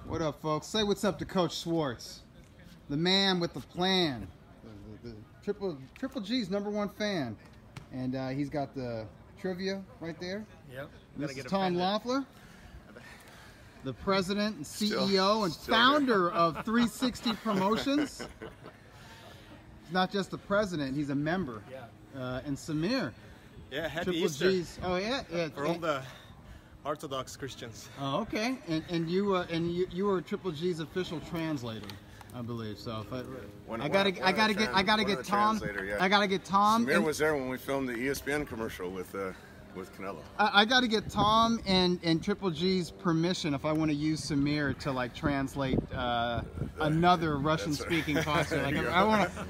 What up, folks? Say what's up to Coach Schwartz, the man with the plan, the Triple G's #1 fan, and he's got the trivia right there. Yep. This is Tom Loeffler, the president and CEO and founder of 360 Promotions. He's not just the president; he's a member. Yeah. And Samir. Yeah. Happy Triple Easter. G's. Oh yeah. For all the Orthodox Christians. Oh, okay. And you were Triple G's official translator, I believe. So if I gotta get Tom. Yeah. I gotta get Tom. Samir was there when we filmed the ESPN commercial with Canelo. I gotta get Tom and Triple G's permission if I want to use Samir to like translate another Russian-speaking boxer. Like if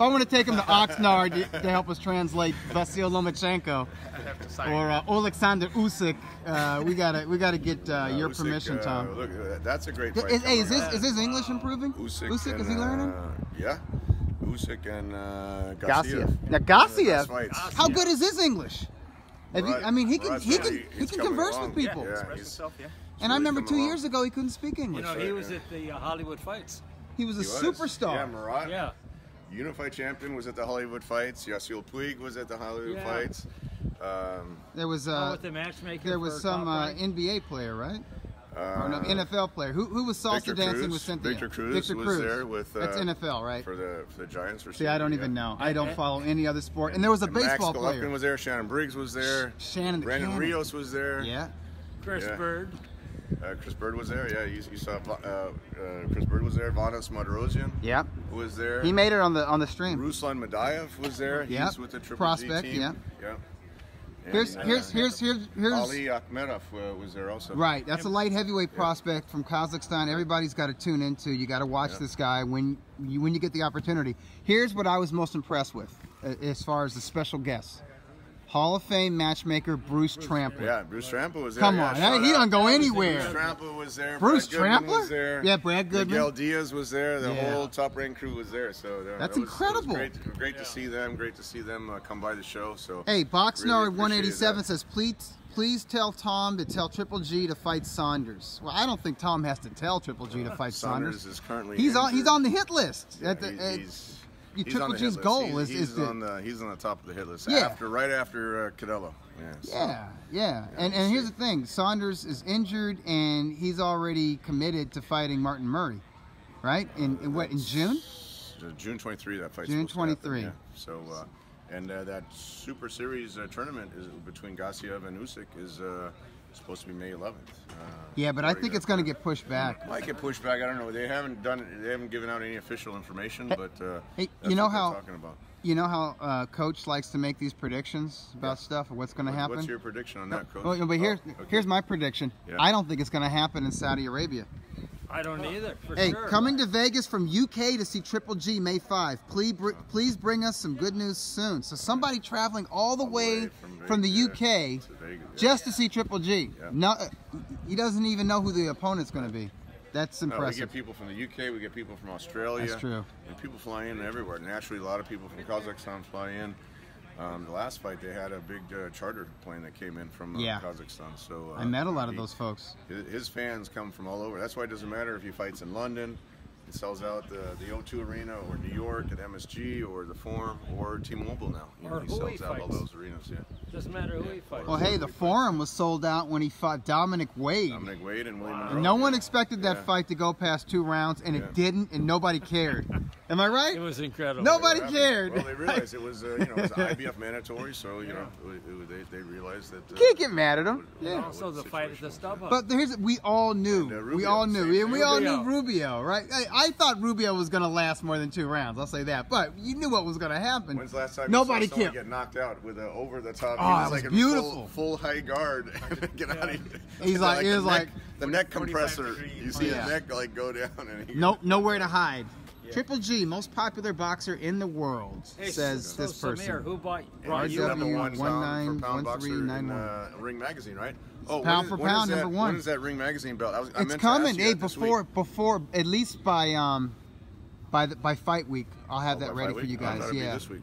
I want to take him to Oxnard to help us translate Vasyl Lomachenko or Alexander Usyk. We gotta get your Usyk, permission, Tom. Look, that's a great fight. Is his English improving? Usyk, is he learning? Yeah. Usyk and Gassiev. Now Gassiev, how good is his English? He can converse with people. Yeah, and I remember 2 years ago he couldn't speak English. You know, he was at the Hollywood Fights. He was a superstar. Yeah, Murat. Yeah. Unified champion was at the Hollywood Fights. Yasil Puig was at the Hollywood Fights. There was with the matchmaker. there was some NBA player, right? Or no, NFL player. Who was salsa dancing with Cynthia? Victor Cruz was there with. That's NFL, right? For the Giants. See, I don't even know. I don't follow any other sport. And there was a baseball Max player. Golovkin was there. Shannon Briggs was there. Brandon Rios was there. Yeah. Chris Bird. Chris Bird was there. Yeah, you saw Chris Bird was there. Vadas Marderosian. Yeah. Was there. He made it on the stream. Ruslan Madaev was there. Yeah. He's with the Triple Prospect, G team. Yeah. And, Here's Ali Akhmedov was there also. Right, that's a light heavyweight prospect from Kazakhstan. Everybody's got to tune into. You got to watch this guy when you get the opportunity. Here's what I was most impressed with, as far as the special guests. Hall of Fame matchmaker Bruce Trampler. Yeah, Bruce Trampler was there. Come on, he don't go anywhere. Bruce Trampler was there. Bruce Brad Goodman Trampler was there. Yeah, Brad Goodman. Miguel Diaz was there. The whole Top Rank crew was there. So that's that incredible. It was great to see them. Great to see them come by the show. So hey, Boxnard really 187 says please tell Tom to tell Triple G to fight Saunders. Well, I don't think Tom has to tell Triple G to fight Saunders. Is currently he's on the hit list. Yeah, Triple G's goal he's on the top of the hit list. Yeah. Right after Canelo. Yeah. And here's the thing: Saunders is injured, and he's already committed to fighting Martin Murray, right? In June? June 23. That fight. June 23. Yeah. So, and that Super Series tournament is between Gassiev and Usyk is supposed to be May 11th. Yeah, but I think it's going to get pushed back. Might get pushed back. I don't know. They haven't done it. They haven't given out any official information, but hey, that's what they're talking about. You know how Coach likes to make these predictions about stuff or what's going to happen? What's your prediction on that, Coach? Well, but here's my prediction. Yeah. I don't think it's going to happen in Saudi Arabia. I don't either. Hey, coming to Vegas from UK to see Triple G May 5. Please bring us some good news soon. So somebody traveling all the way from the UK just to see Triple G. Yeah. No, he doesn't even know who the opponent's going to be. That's impressive. We get people from the UK, we get people from Australia. That's true. And people fly in everywhere. Naturally, a lot of people from Kazakhstan fly in. The last fight, they had a big charter plane that came in from Kazakhstan. So I met a lot of those folks. His fans come from all over. That's why it doesn't matter if he fights in London. It sells out the O2 Arena or New York at MSG or the Forum or T-Mobile now. He sells out all those arenas. Yeah. Doesn't matter who he fights. Well, hey, the Forum was sold out when he fought Dominic Wade. Dominic Wade and William Monroe. And no one expected that fight to go past 2 rounds, and it didn't, and nobody cared. Am I right? It was incredible. Nobody cared. Well, they realized it was, it was IBF mandatory, so they realized that. Can't get mad at him. Yeah. Also, the fight at the StubHub. But we all knew. We all knew Rubio, right? I thought Rubio was going to last more than 2 rounds. I'll say that. But you knew what was going to happen. When's the last time nobody you saw someone cared. get knocked out with an over the top? Oh, it was like beautiful. Full high guard. Get out of here. He's like, it was like the neck compressor. You see the neck like go down, and nowhere to hide. Yeah. Triple G, most popular boxer in the world, says this person. Samir, who brought you #1 for pound boxer in Ring Magazine, right? Oh, pound for pound, #1. When is that Ring Magazine belt? It's coming. Hey, before at least by fight week, I'll have that ready for you guys. This week.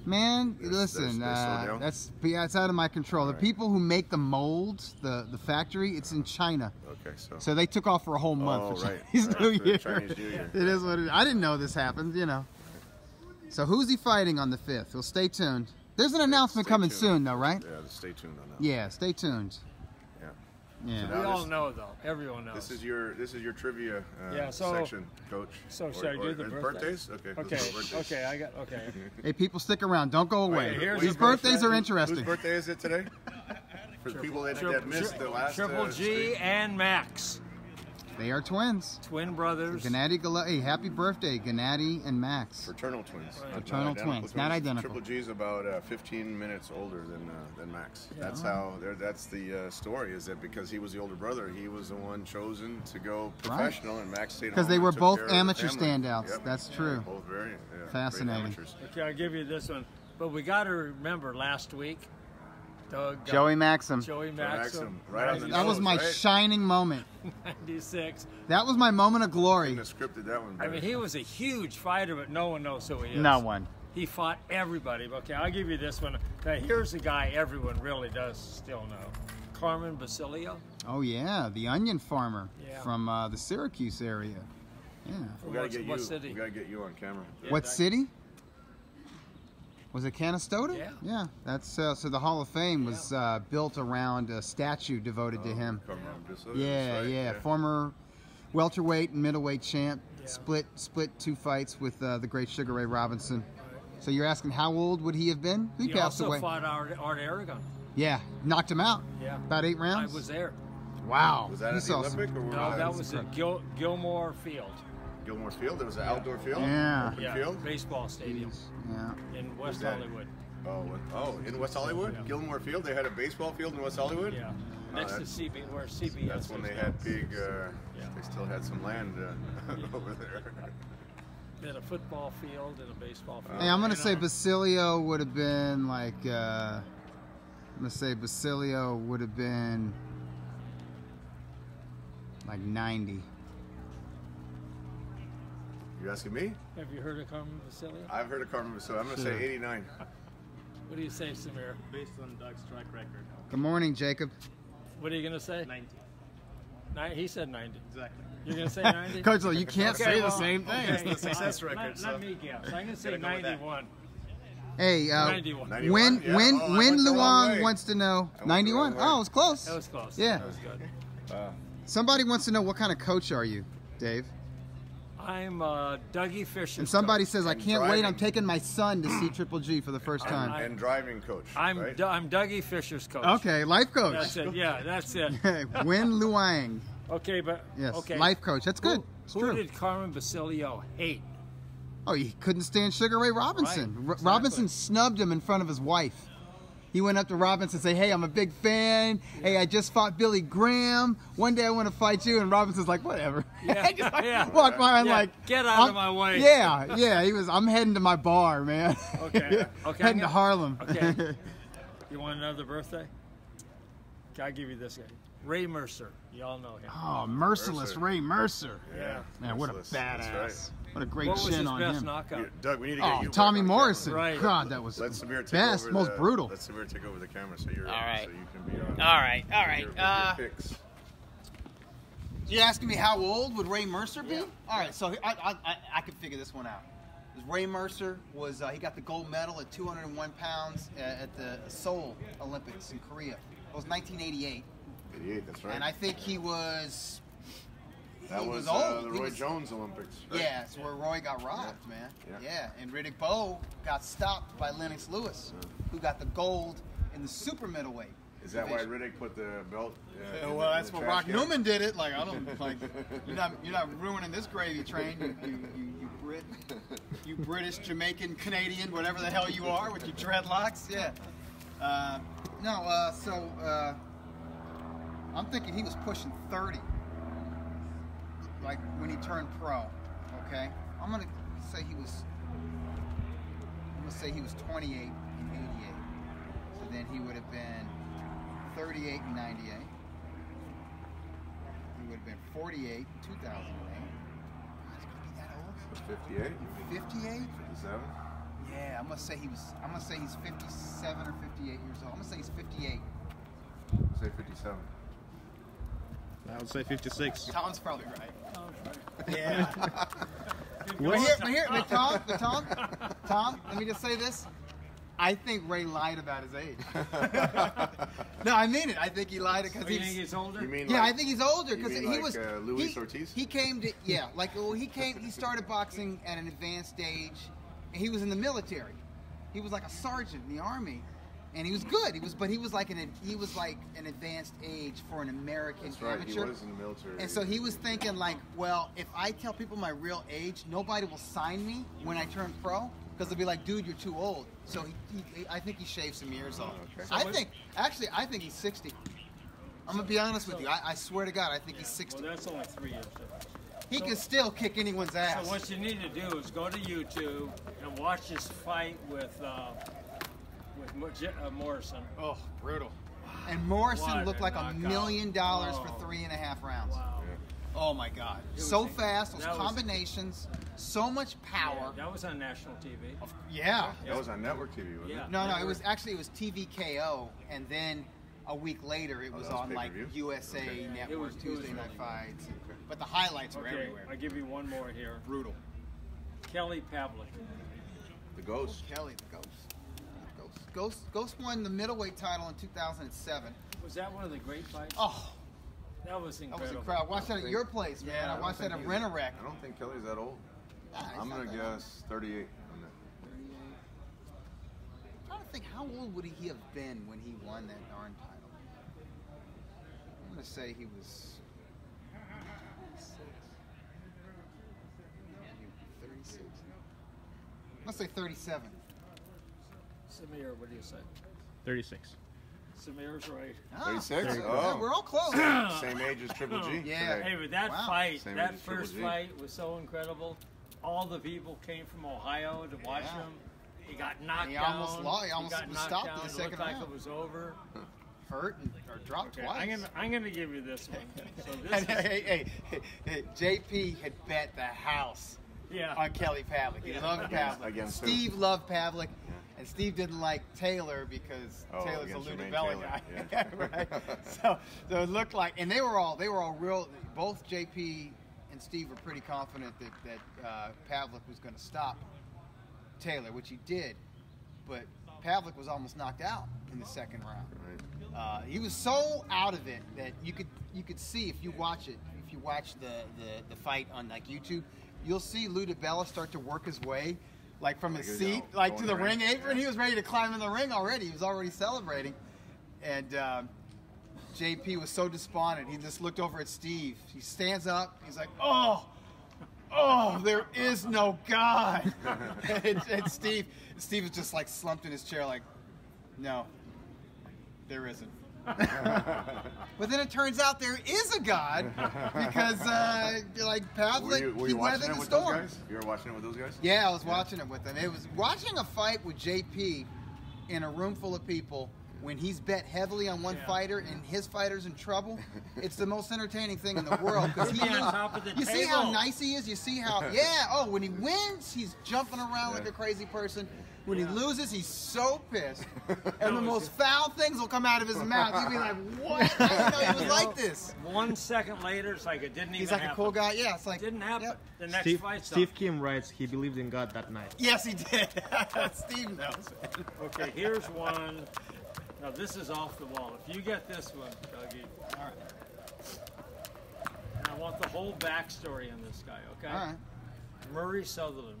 Man, There's listen, slow down? it's out of my control. The Right. people who make the molds, the factory, it's in China. Okay, so. So they took off for a whole month Oh, for right, Chinese right, New for Year. Chinese New Year. It is what it is. I didn't know this happened, you know. So who's he fighting on the 5th? Well, stay tuned. There's an announcement Stay coming tuned. soon, though, right? Yeah, stay tuned on that. Yeah, stay tuned. Yeah. Yeah. So We now all this- know, though. Everyone knows. This is your trivia Yeah, so- section, Coach. so should I do the birthdays? Okay. Okay. let's do birthdays. Okay. I got. Okay. Hey, people, stick around. Don't go away. Wait, here's These the birthdays birthday. are Whose interesting. birthday is it today? For the people that missed the last Triple G stream. and Max, They are twins. twin brothers. Gennady, hey, happy birthday, Gennady and Max. Fraternal twins. Right. Fraternal twins, not identical. Triple G is about 15 minutes older than Max. That's how. That's the story. Is that because he was the older brother, he was the one chosen to go professional, and Max stayed home. Because they and were took both care of the amateur family. standouts. Yep. That's true. Both very great Fascinating. amateurs. Okay, I'll give you this one. But we got to remember last week, Doug. Joey Maxim. Joey Maxim, Maxim. right on the That was nose, my right? shining moment. 96. That was my moment of glory. Couldn't have scripted that one. I mean, he was a huge fighter, but no one knows who he is. No one. He fought everybody. Okay, I'll give you this one. Now, here's a guy everyone really does still know. Carmen Basilio. Oh yeah, the onion farmer Yeah. from the Syracuse area. Yeah. we gotta get What you. city? We gotta get you on camera. Yeah, What that- city? Was it Canastota? Yeah. Yeah. That's so the Hall of Fame was built around a statue devoted to him. Come on, Basilio, Yeah, that's right, yeah. Former welterweight and middleweight champ. Yeah. Split 2 fights with the great Sugar Ray Robinson. So you're asking how old would he have been? He He passed also away. fought Art Aragon. Yeah, knocked him out. Yeah. About 8 I rounds. was there. Wow. Was that You at the saw some- Olympic or No, that that's was at Gilmore Field. Gilmore Field? It was an outdoor field. Yeah. Open Yeah, field. baseball stadium Yeah. in West that? Hollywood. Oh, in West Hollywood, Yeah. Gilmore Field. They had a baseball field in West Hollywood. Yeah, next to that's- CB, where CBS. That's when is they now. had big. Yeah. They still had some land over there. They had a football field and a baseball field. Hey, I'm gonna You say know, Basilio would have been like. I'm gonna say Basilio would have been like 90. You asking me? Have you heard of Carmen Basilio? I've heard of Carmen, so I'm gonna Sure. say 89. What do you say, Samir? Based on Doug's track record. Good morning, Jacob. What are you gonna say? 90. He said 90. Exactly. You're gonna say 90? Coach, you can't Okay, say well, the same thing. okay, It's the success let- record, Let, so- me guess. I'm gonna say Gotta go with that. 91. Hey, 91. 91? when Yeah. when Oh, I when went the wrong Luong way. wants to know I went the 91. wrong way. Oh, it was close. That was close. Yeah. That was good. Somebody wants to know what kind of coach are you, Dave? I'm Dougie Fisher. And somebody says I And can't wait. I'm driving. taking my son to see Triple G for the first time. And driving coach. I'm right? I'm Dougie Fisher's coach. Okay, life coach. That's it. Yeah, that's it. Win Luang. Okay, but Yes, okay. life coach. That's good. Who, It's who true. did Carmen Basilio hate? Oh, he couldn't stand Sugar Ray Robinson. Right, exactly. Robinson snubbed him in front of his wife. He went up to Robinson and said, "Hey, I'm a big fan. Hey, I just fought Billy Graham. One day I want to fight you." And Robinson's like, "Whatever." Yeah, Just like, yeah. walked by and Yeah, like, get out of my way. Yeah, yeah. He was. I'm heading to my bar, man. Okay, okay, heading to I'm Harlem. Okay. You want another birthday? Okay, I'll give you this guy. Ray Mercer. Y'all know him. Oh, merciless Mercer. Ray Mercer. Yeah. Man, what a Merciless. badass. That's What a great What was chin his on best him. knockout? right. Doug, we need to get Oh, you. Tommy back on Morrison. camera. Right. God, that was Let Samir take best, over most the, brutal. Let Samir take over the camera so you're All right. so you can be on. All right, all right. Your picks. You asking me how old would Ray Mercer be? All right, so I could figure this one out. Ray Mercer was he got the gold medal at 201 pounds at the Seoul Olympics in Korea. It was 1988, 88, that's right. and I think he was. that he was old. the He Roy was- Jones Olympics. Right? Yeah, it's where Roy got robbed, man. Yeah. Yeah, and Riddick Bowe got stopped by Lennox Lewis, who got the gold in the super middleweight. Is that why division. Riddick put the belt? Yeah, in well, the that's what trash Rock can? Newman did it. Like I don't like you're not ruining this gravy train. You Brit, you British, Jamaican, Canadian, whatever the hell you are with your dreadlocks. Yeah. So I'm thinking he was pushing 30, like when he turned pro. Okay. I'm gonna say he was 28 in 88. So then he would have been 38 in 98. He would have been 48 in 2008. He's going to be that old? 58, 58? 57. Yeah, I'm gonna say he's 57 or 58 years old. I'm gonna say he's 58. Say 57. I would say 56. Tom's probably right. Yeah. But Tom, let me just say this. I think Ray lied about his age. No, I mean it. I think he lied because You think he's older? You mean yeah, like, I think he's older because you he mean was like, Luis Ortiz? He came to he started boxing at an advanced age, and he was in the military. He was like a sergeant in the army, and he was good. He was like an advanced age for an American That's right, amateur. he was in the military. And so he was thinking like, well, if I tell people my real age, nobody will sign me when I turn pro. Because they'll be like, dude, you're too old. So I think he shaved some years off. Okay. I think he's 60. I'm gonna be honest with you. I swear to God, I think he's 60. Well, that's only 3 years difference. He can still kick anyone's ass. So what you need to do is go to YouTube and watch his fight with Morrison. Oh, brutal. And Morrison What looked a like knockout. $1 million for Oh. 3.5 rounds. Wow. Oh my God. was So a- fast, those that was a- combinations, so much power. Yeah, that was on national TV. Yeah. That was on network TV, wasn't Yeah. it? No, it was TVKO, and then a week later it was that was on like pay-per-view? USA Okay. Network, It was Tuesday Night really Fights. But the highlights were Okay, everywhere. I'll give you one more here. Brutal. Kelly Pavlik. The Ghost. Kelly, the Ghost. Ghost won the middleweight title in 2007. Was that one of the great fights? Oh, That was that incredible. was incredible. I watched that at your place, man. Yeah, I watched that at Rent-A-Wreck. I don't think Kelly's that old. Nah, he's I'm not going to that old. guess 38 on that. I'm trying to think, how old would he have been when he won that darn title? I'm going to say he was 36. I'm going to say 37. Samir, what do you say? 36. Samir's right. Ah, 36? yeah, Oh. we're all close. Same age as Triple G. Yeah. today. Hey, but that Wow. fight, Same that as Triple first G. fight was so incredible. All the people came from Ohio to watch Yeah. him. He got knocked He down. almost lost. He almost got was knocked stopped down. in the It second looked like round. it was over. Hurt or dropped Okay, twice. I'm gonna give you this one. So this is, hey, JP had bet the house yeah. on Kelly Pavlik. He Yeah. loved Pavlik. Against who? Steve loved Pavlik, and Steve didn't like Taylor because Oh, Taylor's a against Lou Jermaine DiBella Taylor, guy. yeah. Right? So it looked like, and they were all real. Both JP and Steve were pretty confident that Pavlik was going to stop Taylor, which he did, but Pavlik was almost knocked out in the second round. Right. He was so out of it that you could see if you watch it. If you watch the fight on like YouTube, you'll see Lou DiBella start to work his way, like from his Like, seat, go like in to the the ring ring. apron. Yeah. He was ready to climb in the ring already. He was already celebrating, and JP was so despondent. He just looked over at Steve. He stands up. He's like, "Oh, there is no God." and Steve was just like slumped in his chair, like, "No, there isn't." But then it turns out there is a God because, like Pavlik, Were he you watching weathered it the with those storm. guys? You were watching it with those guys? Yeah, I was watching it with them. It was watching a fight with JP in a room full of people when he's bet heavily on one Yeah. fighter and his fighter's in trouble. It's the most entertaining thing in the world because He'd be on top of the you see how table. nice he is. You see how when he wins, he's jumping around like a crazy person. When he loses, he's so pissed, and the most foul things will come out of his mouth. You'll be like, "What? I didn't know he was like this." 1 second later, it's like it didn't He's even like happen. a cool guy. Yeah, it's like Didn't happen. Yep. The next Steve, fight's Steve up. Kim writes he believed in God that night. Yes, he did. Steve knows. Okay, here's one. Now this is off the wall. If you get this one, Dougie, All right. and I want the whole backstory on this guy, okay? All right. Murray Sutherland.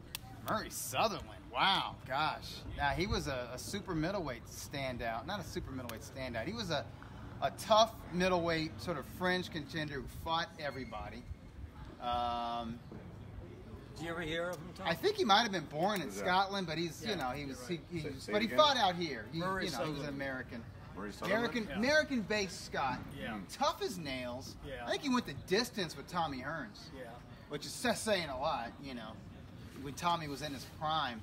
Murray Sutherland. Wow, gosh. Now, he was a super middleweight standout. Not a super middleweight standout. He was a tough middleweight sort of fringe contender who fought everybody. Did you ever hear of him, Tom? I think he might have been born in Who's that? Scotland, but he's, Yeah, you know, he was, you're he Say- was say but it he again. fought out here. He, Murray you know, he was an Sutherland. American. Murray Sutherland? Yeah. American-based Scot. Yeah. Tough as nails. Yeah. I think he went the distance with Tommy Hearns. Yeah. Which is just saying a lot, you know, when Tommy was in his prime.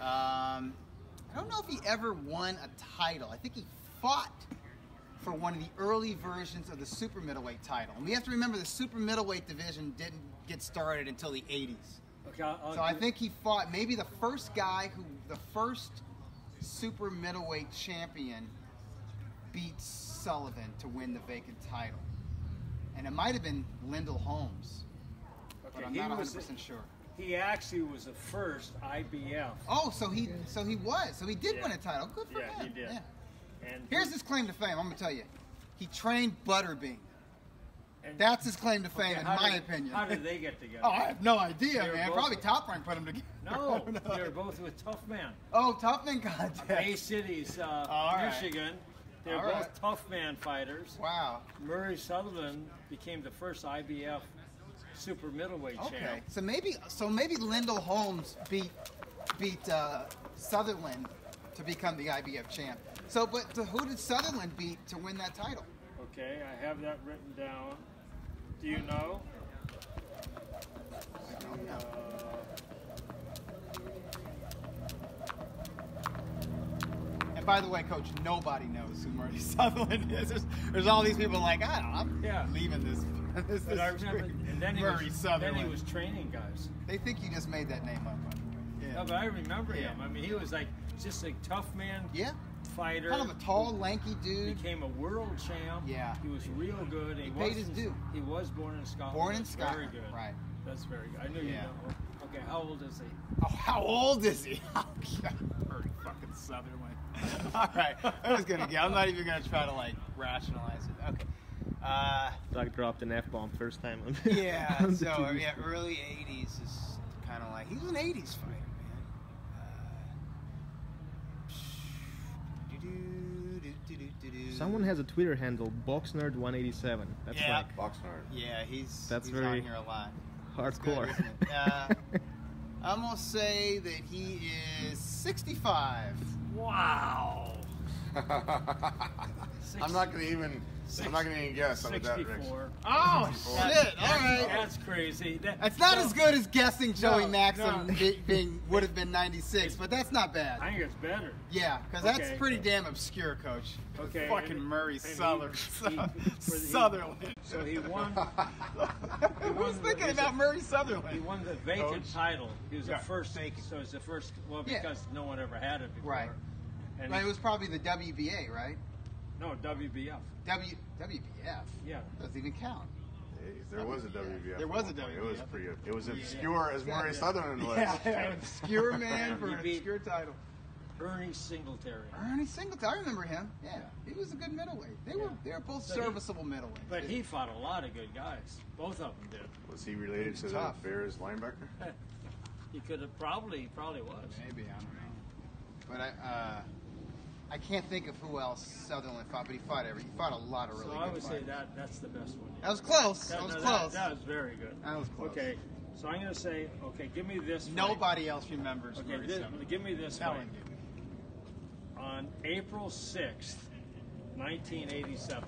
I don't know if he ever won a title. I think he fought for one of the early versions of the super middleweight title. And we have to remember the super middleweight division didn't get started until the 80s. Okay, I'll So I think he fought maybe the first super middleweight champion beat Sullivan to win the vacant title. And it might have been Lyndall Holmes, but I'm not 100% sure. He actually was the first IBF. Oh, so he did win a title. Good for him. Yeah, he did. Yeah. And Here's his claim to fame. I'm gonna tell you, he trained Butterbean. and That's his claim to fame, okay, in how my did- opinion. How did they get together? Oh, I have no idea, They were man. both- Probably Top Rank put them together. No, I don't know. they were both with Tough Man. Oh, Tough Man contest. Bay Cities, right. Michigan. They're All both right. Tough Man fighters. Wow. Murray Sutherland became the first IBF super middleweight Okay. champ. So maybe Lyndall Holmes beat Sutherland to become the IBF champ. So, but who did Sutherland beat to win that title? Okay, I have that written down. Do you know? I don't know. And by the way, Coach, nobody knows who Murray Sutherland is. There's all these people like, I don't know, I'm Yeah. leaving this. But I remember, and then Murray Sutherland. then he was training guys. They think you just made that name up. By the way. Yeah. No, but I remember Yeah. him. I mean, he was like just a tough man Yeah. fighter. Kind of a tall, lanky dude. Became a world champ. Yeah. He was real good. He paid his due. He was born in Scotland. Born in That's Scotland, Very good. right. That's very good. I knew you Yeah. know. Okay, how old is he? Oh, how old is he? Oh, God. Murray fucking Sutherland. All right. I'm just going to get. I'm not even going to try to, like, rationalize it. Okay. Doug dropped an F-bomb first time. Yeah, on the so TV. yeah, early 80s is kind of like, he was an 80s fighter, man. Someone has a Twitter handle, BoxNerd187. That's Yeah. like Boxnard. Yeah, he's That's on very here a lot. It's good, hardcore. isn't it? I'm gonna say that he is 65. Wow. I'm not gonna even guess on that, Rick. 64. Oh shit! All right. That's crazy. That's not as good as guessing Joey No, Maxim no. would have been 96, but that's not bad. I think it's better. Yeah, because that's Okay. pretty damn obscure, Coach. Okay. Fucking and- Murray and he- Sutherland. he- Sutherland. So he won. Who's thinking about Murray Sutherland? He won the vacant Coach. title. He was Yeah, the first. vacant. So it's the first. Well, Yeah. because no one ever had it before. Right. And Right, it was probably the WBA, right? no WBF. WBF Yeah. doesn't even count. Hey, there was a WBF. There was a It was WBF. pretty. It was obscure as Murray Yeah. Sutherland was. Yeah, obscure man for He an beat- obscure title. Ernie Singletary. Ernie Singletary, I remember him. Yeah, he was a good middleweight. They were both So he- serviceable middleweights. But he fought a lot of good guys. Both of them did. Was he related to the tough. Bears linebacker? He could have probably was. Maybe, I don't know. But I can't think of who else Sutherland fought, but he fought a lot of really So good I would say fighters. that's the best one. That was close. That was close. That was very good. That was close. Okay, so I'm going to say, okay, give me this. fight. Nobody else remembers Okay, Murray Sutherland. give me this Telling fight. you. On April 6th, 1987.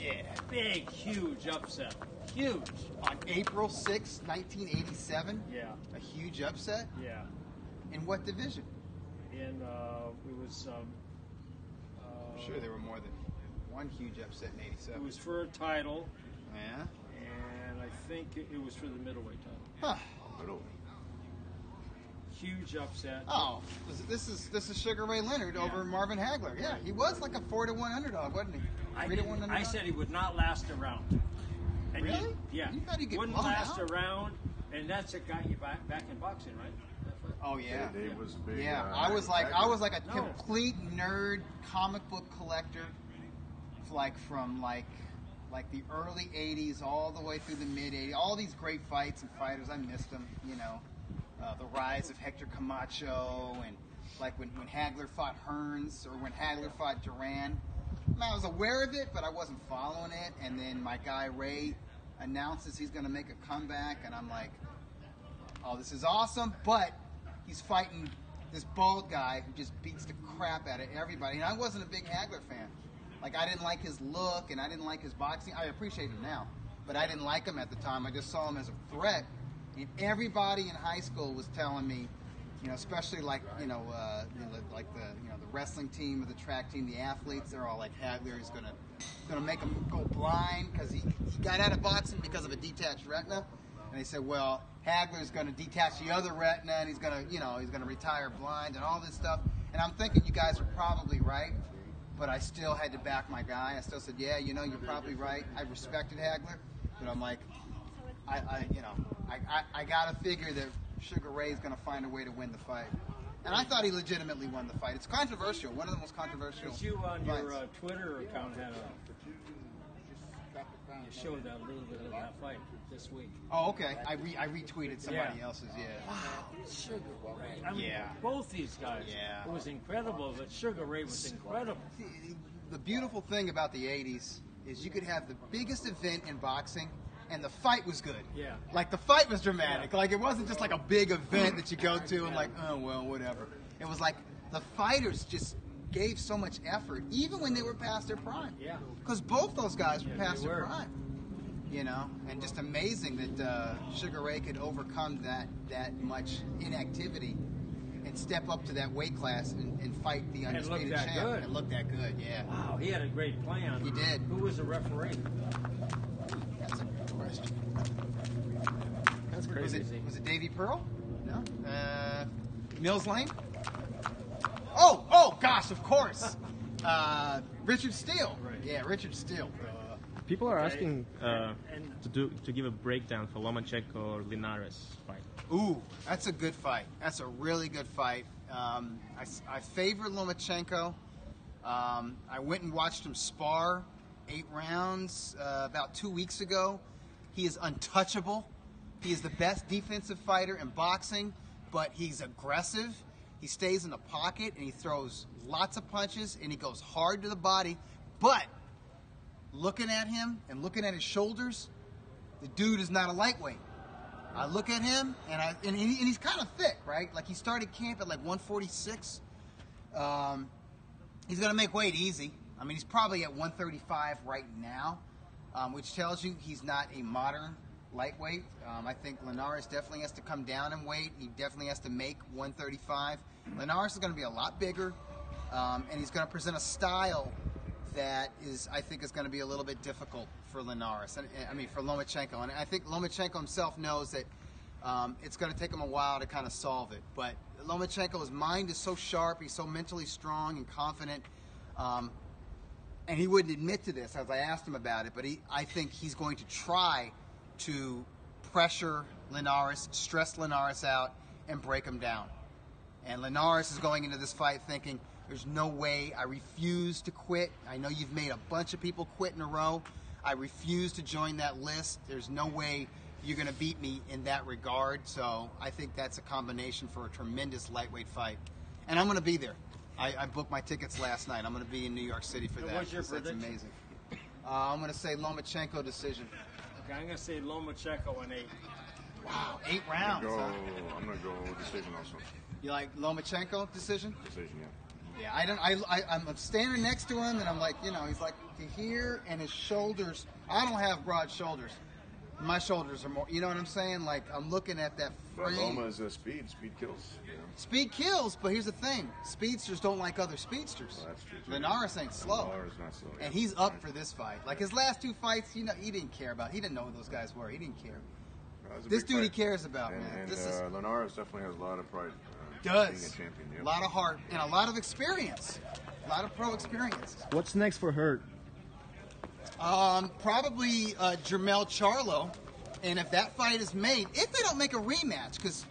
Yeah. Big, huge upset. Huge. On April 6, 1987, Yeah, a huge upset. yeah. In what division? And it was. I'm sure there were more than one huge upset in It 87. was for a title, Yeah. and I think it was for the middleweight title. Huh. Middle. Huge upset. Oh, this is Sugar Ray Leonard over Marvin Hagler. Yeah, he was like a 4-1 underdog, wasn't he? I 3-1 didn't- underdog. I said he would not last a round. And Really? yeah. You thought he'd get wouldn't blown last out? a round, and that's what got you back in boxing, right? That's what- Oh yeah. Dave was big. Yeah, I was like a No. complete nerd comic book collector, like from like the early '80s all the way through the mid '80s. All these great fights and fighters, I missed them. You know, the rise of Hector Camacho and like when Hagler fought Hearns or when Hagler fought Duran. I mean, I was aware of it, but I wasn't following it. And then my guy Ray announces he's going to make a comeback, and I'm like, oh, this is awesome, but he's fighting this bald guy who just beats the crap out of everybody. And I wasn't a big Hagler fan. Like, I didn't like his look, and I didn't like his boxing. I appreciate him now, but I didn't like him at the time. I just saw him as a threat. And everybody in high school was telling me, you know, especially like, the wrestling team or the track team, the athletes, they're all like, Hagler is gonna make him go blind because he got out of boxing because of a detached retina. And they said, well, Hagler's going to detach the other retina, and he's going to retire blind and all this stuff. And I'm thinking you guys are probably right, but I still had to back my guy. I still said, yeah, you're probably right. I respected Hagler, but I'm like, I got to figure that Sugar Ray's going to find a way to win the fight. And I thought he legitimately won the fight. It's controversial. One of the most controversial. But you on fights. your Twitter account had you showed a little bit of that fight this week. Oh, okay. I retweeted somebody else's. Yeah. Wow, Sugar Ray. I mean, Yeah. both these guys. Yeah. It was incredible, but Sugar Ray was incredible. The beautiful thing about the 80s is you could have the biggest event in boxing, and the fight was good. Yeah. Like, the fight was dramatic. Like, it wasn't just like a big event that you go to and like, oh, well, whatever. It was like the fighters just gave so much effort, even when they were past their prime. Yeah. Because both those guys were past they their were. prime. And just amazing that Sugar Ray could overcome that much inactivity and step up to that weight class and fight the undisputed that champ. good. And look that good, yeah. Wow, he had a great plan. He did. Who was the referee? That's a good question. That's crazy. Was it Davey Pearl? No. Mills Lane? Oh, gosh, of course. Richard Steele. Right. Yeah, Richard Steele. People are asking And to give a breakdown for Lomachenko or Linares fight. Ooh, that's a good fight. That's a really good fight. I favor Lomachenko. I went and watched him spar 8 rounds about 2 weeks ago. He is untouchable. He is the best defensive fighter in boxing, but he's aggressive. He stays in the pocket, and he throws lots of punches, and he goes hard to the body. But looking at him and looking at his shoulders, the dude is not a lightweight. I look at him, and he's kind of thick, right? Like, he started camp at like 146. He's going to make weight easy. I mean, he's probably at 135 right now, which tells you he's not a modern lightweight. I think Linares definitely has to come down in weight. He definitely has to make 135. Linares is going to be a lot bigger, and he's going to present a style that I think is going to be a little bit difficult for Linares. For Lomachenko. And I think Lomachenko himself knows that it's going to take him a while to kind of solve it. But Lomachenko's mind is so sharp. He's so mentally strong and confident. And he wouldn't admit to this as I asked him about it, but I think he's going to try to pressure Linares, stress Linares out, and break him down. And Linares is going into this fight thinking, there's no way. I refuse to quit. I know you've made a bunch of people quit in a row. I refuse to join that list. There's no way you're going to beat me in that regard. So I think that's a combination for a tremendous lightweight fight. And I'm going to be there. I booked my tickets last night. I'm going to be in New York City for that. What's your That's prediction? amazing. I'm going to say Lomachenko decision. Okay, I'm going to say Lomachenko in 8. Wow, 8 rounds. Huh? I'm gonna go decision also. You like Lomachenko decision? Decision, yeah. Yeah, I'm standing next to him, and I'm like, he's like to here, and his shoulders. I don't have broad shoulders. My shoulders are more. You know what I'm saying? Like, I'm looking at that But frame. Loma is speed. Speed kills. You know? Speed kills, but here's the thing: speedsters don't like other speedsters. Well, that's true, too. Linares ain't slow, Linares not slow, yeah. and he's up for this fight. Like his last 2 fights, he didn't care about. He didn't know who those guys were. He didn't care. That was a This big dude he fight. cares about, man. And This is Linares definitely has a lot of pride. does Being a champion. Yep. a lot of heart and a lot of experience, a lot of pro experience. What's next for Hurd? Probably Jermell Charlo, and if that fight is made, if they don't make a rematch, because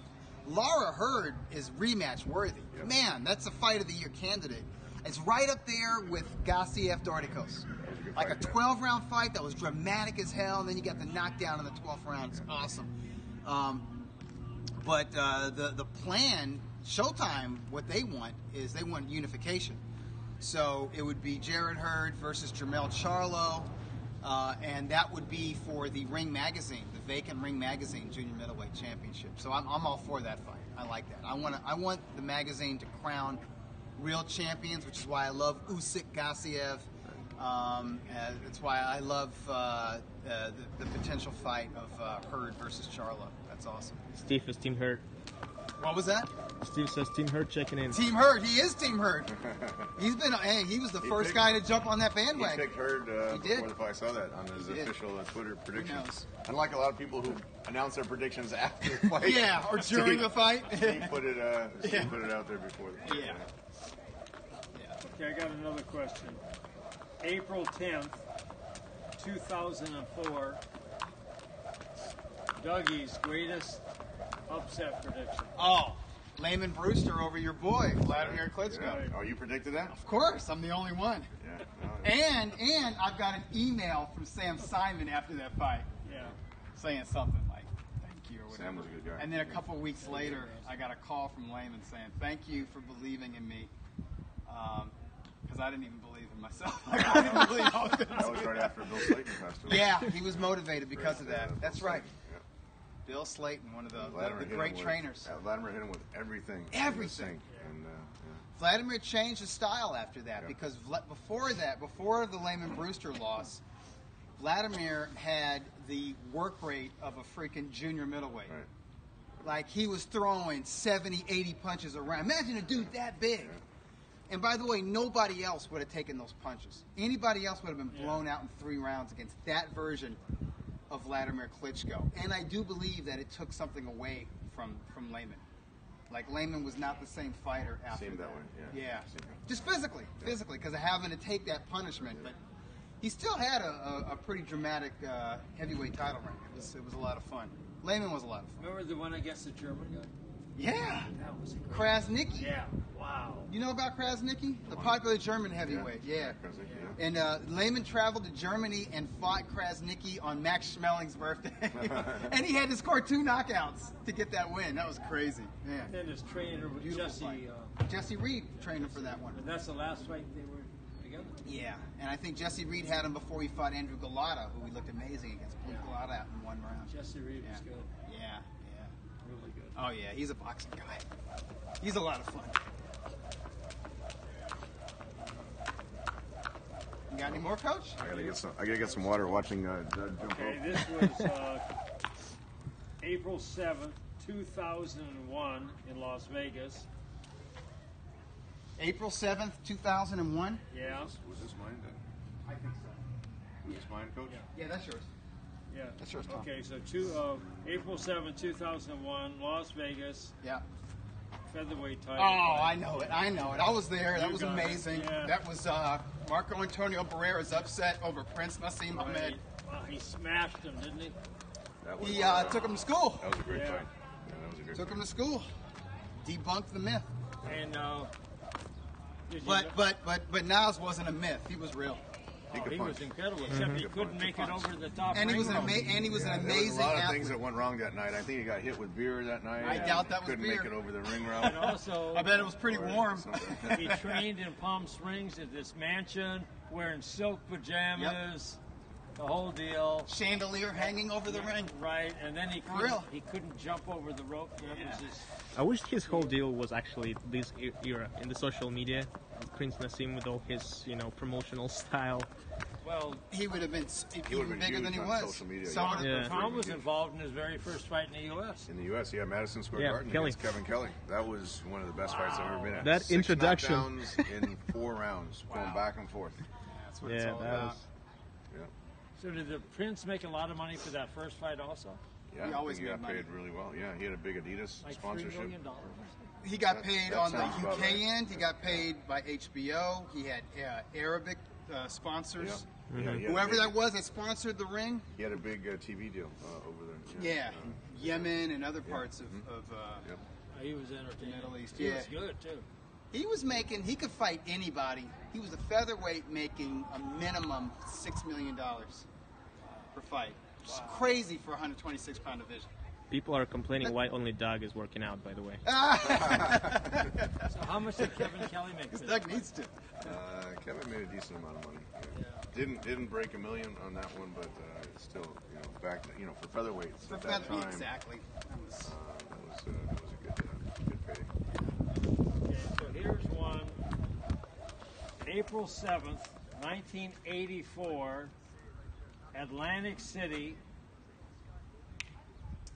Lara Hurd is rematch worthy. Yep. Man, that's a fight of the year candidate. It's right up there with Gassiev Dorticos. good Like a fight, yeah. 12-round fight that was dramatic as hell, and then you got the knockdown in the 12th round. It's awesome. But the plan, Showtime, what they want is they want unification. So it would be Jared Hurd versus Jermell Charlo, and that would be for the Ring Magazine, the vacant Ring Magazine Junior Middleweight Championship. So I'm all for that fight. I like that. I want the magazine to crown real champions, which is why I love Usyk Gassiev. That's why I love the potential fight of Hurd versus Charlo. That's awesome. Steve is Team Hurd. What was that? Steve says Team Hurt checking in. Team Hurt. He is Team Hurt. He was the first guy to jump on that He bandwagon. picked Hurd He did. before the fight. I saw that on his He did. official Twitter knows? predictions. Unlike a lot of people who announce their predictions after the fight. Yeah, or during the fight. Steve put it out there before the fight. Yeah. Okay, I got another question. April 10th, 2004, Dougie's greatest upset prediction. Oh, Layman Brewster over your boy, Vladimir Klitschko. Right. Oh, you predicted that? Of course, I'm the only one. Yeah. And I've got an email from Sam Simon after that fight Yeah. saying something like, thank you, or whatever. Sam was a good guy. And then a couple of weeks later, I got a call from Layman saying, thank you for believing in me. Because I didn't even believe in myself. I didn't believe I was That going was to right after Bill Slayton passed away. Yeah, he was motivated because of that. Bill That's right. Slayton, yeah. Bill Slayton, one of the Vladimir hit great him with- trainers. yeah, Vladimir hit him with everything. Everything. And, Vladimir changed his style after that Yeah. because before the Layman Brewster loss, Vladimir had the work rate of a freaking junior middleweight. Right. Like he was throwing 70, 80 punches around. Imagine a dude that big. And by the way, nobody else would have taken those punches. Anybody else would have been blown out in 3 rounds against that version of Vladimir Klitschko. And I do believe that it took something away from Layman. Like Layman was not the same fighter after Seemed that way, yeah. Yeah. Seemed that way. Just physically, because of having to take that punishment. But he still had a pretty dramatic heavyweight title reign. It was a lot of fun. Layman was a lot of fun. Remember the one against the German guy? Yeah. That was incredible. Krasnicki. Yeah. Wow. You know about Krasnicki? The popular German heavyweight. Yeah. Yeah. And Layman traveled to Germany and fought Krasnicki on Max Schmeling's birthday. And he had to score 2 knockouts to get that win. That was crazy. Man. And his trainer was Beautiful Jesse. fight. Jesse Reed trained him for that one. And that's the last fight they were together. Yeah. And I think Jesse Reed had him before he fought Andrew Galata, who he looked amazing against. Pulled Galata out in 1 round. Jesse Reed was good. Yeah. Really good. Oh, yeah. He's a boxing guy. He's a lot of fun. You got any more, Coach? I gotta get some water watching Doug jump Okay, rope. this was April 7th, 2001 in Las Vegas. April 7th, 2001? Yeah. Was this mine then? I think so. Was this mine, Coach? Yeah, that's yours. Yeah. That's yours, Tom. Okay, so April 7th, 2001, Las Vegas, Yeah. featherweight Oh, title. I know it. I was there. That You was got it. amazing. Yeah. That was Marco Antonio Barrera's upset over Prince Nassim Right. Ahmed. Wow, he smashed him, didn't he? That was, He took him to school. That was a great Yeah. fight. Yeah, that was a great Took fight. him to school. Debunked the myth. And did you But Nas wasn't a myth. He was real. He could he punch. was incredible, except he Good couldn't punch. make it over the top. And he was an ring rope. amazing There was a amazing lot of athlete. things that went wrong that night. I think he got hit with beer that night. I doubt that was Couldn't beer. make it over the ring And route. also, I bet it was pretty warm. he trained in Palm Springs at this mansion, wearing silk pajamas, the whole deal. Chandelier hanging over the ring. Right, and then he real. couldn't jump over the rope. That was just, I wish his whole deal was actually this era in the social media. Prince Nassim with all his, promotional style. well, He would have been He would even have been bigger huge than he on was. social media, So Yeah. Tom was involved in his very first fight in the U.S. In the U.S., yeah, Madison Square Yeah, Garden Kelly. against Kevin Kelly. That was one of the best fights I've ever been at. That 6 introduction. knockdowns in 4 rounds, going back and forth. that's what Yeah, it's all that about. was. Yeah, So did the Prince make a lot of money for that first fight also? yeah. He I always think he made got paid really well. Yeah, he had a big Adidas Like $3 sponsorship. million? He got That- paid that on the sounds about UK right. end. He got paid by HBO. He had Arabic sponsors. Yeah. Yeah, he had a Whoever big- that was that sponsored the ring. He had a big TV deal over there. Yeah, Yemen and other parts of Yep. He was entertaining. Middle East, He yeah. was good too. he was making. He could fight anybody. He was a featherweight making a minimum $6 million per fight. Which is crazy for a 126-pound division. People are complaining why only Doug is working out, by the way. So how much did Kevin Kelly make? for Doug that needs to. Kevin made a decent amount of money. Didn't break $1 million on that one, but still, back for featherweights For at that time, exactly. That was- that was a good pay. Okay, so here's one. April 7th, 1984, Atlantic City.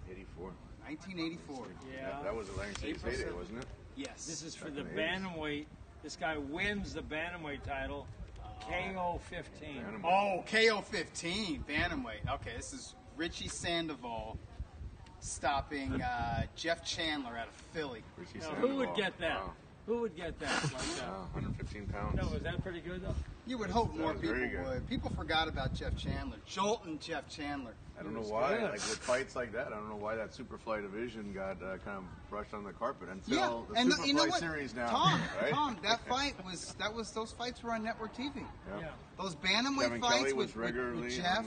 84. 1984. Yeah. That was Langston's April heyday, 7th. wasn't it? Yes. This is for Back the in the 80s. bantamweight. This guy wins the bantamweight title. KO 15. Bantamweight. Oh, KO 15, bantamweight. Okay, this is Richie Sandoval stopping Jeff Chandler out of Philly. Richie Now, who would Sandoval. get that? Wow. Who would get that like that? Wow, 115 pounds. No, was that pretty good though? You would hope That more was people very good. would. People forgot about Jeff Chandler. Joltin' Jeff Chandler. I don't know was why, good. like with fights like that, I don't know why that Superfly division got kind of brushed on the carpet until Yeah, the and Superfly you know what, series now. Tom, right? Tom, those fights were on network TV. Yeah. Those bantamweight Kevin fights Kelly was with regularly Jeff, on,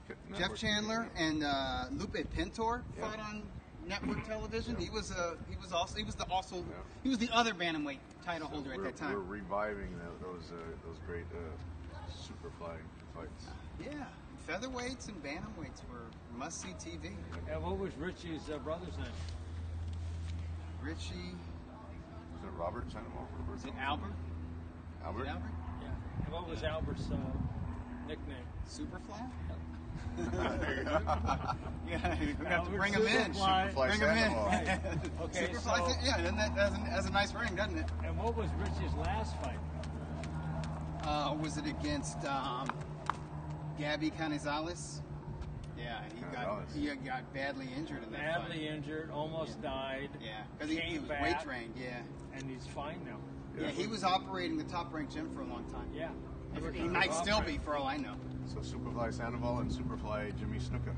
Jeff network Chandler, TV. and Lupe Pintor Yeah. fought on network television. Yeah. He was the other bantamweight title holder at We're- that time. We're reviving those great Superfly fights. Yeah, featherweights and bantamweights were must-see TV. And what was Richie's brother's name? Richie, Was it Robert Sandoval? is it Albert? Albert? Is it Albert? Yeah. And what was Albert's nickname? Superfly? There you go. Yeah, we have to Albert bring him in. Superfly. Superfly Bring him in. Sandoval. Okay, Superfly, so- yeah, and that has a nice ring, doesn't it? And what was Richie's last fight? Was it against Gabby Canizales? Yeah, he got badly injured in that fight. Badly injured, almost died. Yeah, because he Came was back. weight trained. Yeah, And he's fine now. yeah, he was operating the Top Rank gym for a long time. Yeah. He might still be, for all I know. So Superfly Sandoval and Superfly Jimmy Snuka.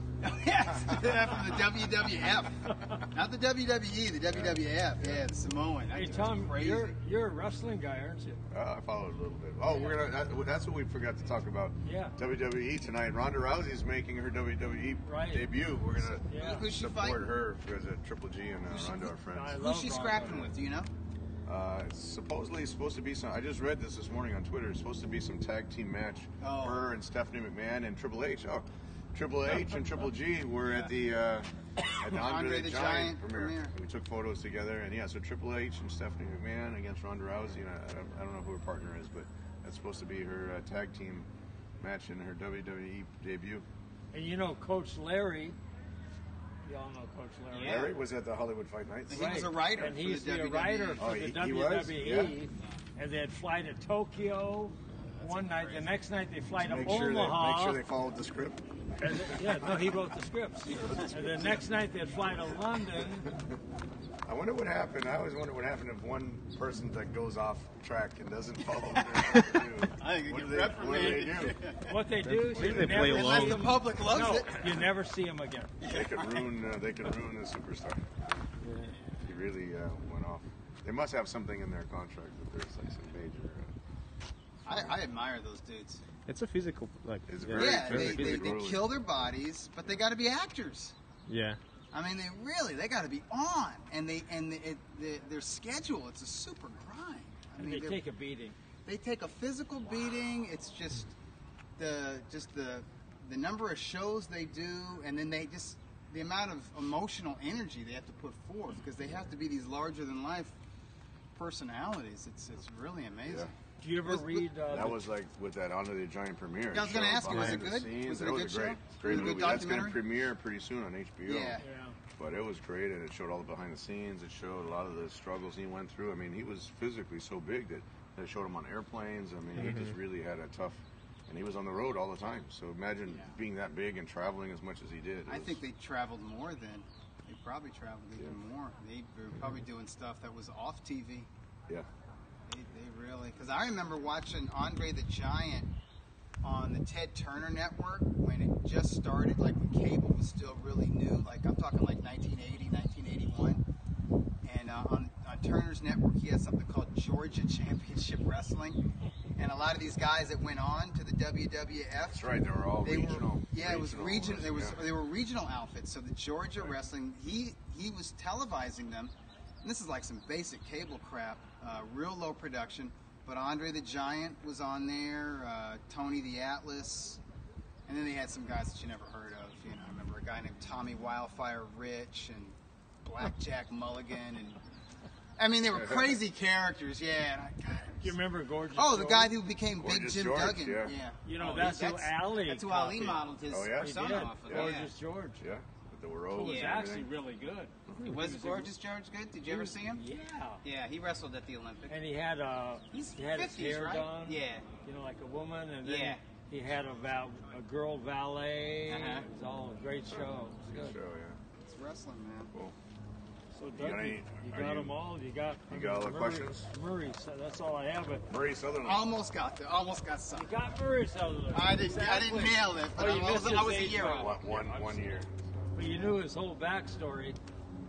Yes, from the WWF, not the WWE, the WWF. Yeah, the Samoan. That Hey was Tom, crazy. you're a wrestling guy, aren't you? I followed a little bit. Oh, that's what we forgot to talk about. Yeah. WWE tonight. Ronda Rousey's making her WWE Right. debut. We're gonna Yeah. Who's she support fighting? her because Triple G and Ronda are friends. I Who's love she Ronda. scrapping with? Do you know? It's supposedly supposed to be some. I just read this morning on Twitter. It's supposed to be some tag team match. Oh. Her and Stephanie McMahon and Triple H. Oh, Triple H and Triple G were at the Andre the Giant premiere. We took photos together, and yeah, so Triple H and Stephanie McMahon against Ronda Rousey. And I don't know who her partner is, but that's supposed to be her tag team match in her WWE debut. And you know Coach Larry. Y'all know Coach Larry. Yeah. Larry was at the Hollywood Fight Nights. He was a writer And for he the used to be a WWE. writer for Oh, the he was? WWE. Yeah. And they'd fly to Tokyo one night. The next night they fly to Make Omaha. sure they followed the script. And yeah, no, he wrote the scripts. And the next night they'd fly to London. I wonder what happened. I always wonder what happened if one person that goes off track and doesn't follow what they're supposed to do. I think it What gets do they do? What they do is you they never play see along. The them. public loves No, it. you never see them again. They could ruin. They could ruin a superstar. He really went off. They must have something in their contract that there's like some major. I admire those dudes. It's a physical, like, It's yeah, very Yeah, very they physical. kill their bodies, but they got to be actors. Yeah. I mean, they got to be on, and their schedule. It's a super grind. I And mean, they take a beating. they take a physical beating. It's just the number of shows they do, and then the amount of emotional energy they have to put forth because they have to be these larger than life personalities. It's really amazing. Yeah. Do you ever read? That was like with that Honor the Giant premiere. I was gonna show ask you, was behind it the good? scenes. Was it a That good a show? great Was it a good movie. That's going to documentary? premiere pretty soon on HBO. Yeah. yeah. But it was great, and it showed all the behind the scenes. It showed a lot of the struggles he went through. I mean, he was physically so big that they showed him on airplanes. I mean, he just really had a tough, and he was on the road all the time. So imagine being that big and traveling as much as he did. I think they traveled more than they probably traveled even more. They were probably doing stuff that was off TV. Yeah. They really, because I remember watching Andre the Giant on the Ted Turner Network when it just started, like when cable was still really new. Like I'm talking like 1980, 1981. And on Turner's Network, he had something called Georgia Championship Wrestling. And a lot of these guys that went on to the WWF, That's right. They were all regional. yeah, it was regional. Yeah. They were regional outfits. So the Georgia Wrestling, he was televising them. And this is like some basic cable crap, real low production. But Andre the Giant was on there, Tony the Atlas, and then they had some guys that you never heard of. You know, I remember a guy named Tommy Wildfire Rich and Blackjack Mulligan, and I mean they were crazy characters. Yeah. And Do you remember Gorgeous? the George? guy who became Big Gorgeous Jim George, Duggan. yeah. You know, Oh, that's who Ali. That's who Ali copied. modeled his Oh, yeah? persona He did. off of. Gorgeous George. Yeah. the road. It was and actually everything. really good. It was gorgeous, George. Good. Did you ever see him? Yeah. Yeah, he wrestled at the Olympics. And he had He's he had his 50s, hair right? done. Yeah. You know, like a woman, and then Yeah. he had a girl valet. Uh-huh. It was all a great show. It was Good good. show, yeah. It's wrestling, man. Cool. So got Doug, any- you are got you- them all. You got all the Murray, questions? Murray, so that's all I have. But Murray Sutherland. Almost got there. Almost got some. you got Murray Sutherland. I didn't nail it, but Oh, you I was missed a his year age, off. One year. But you knew his whole backstory.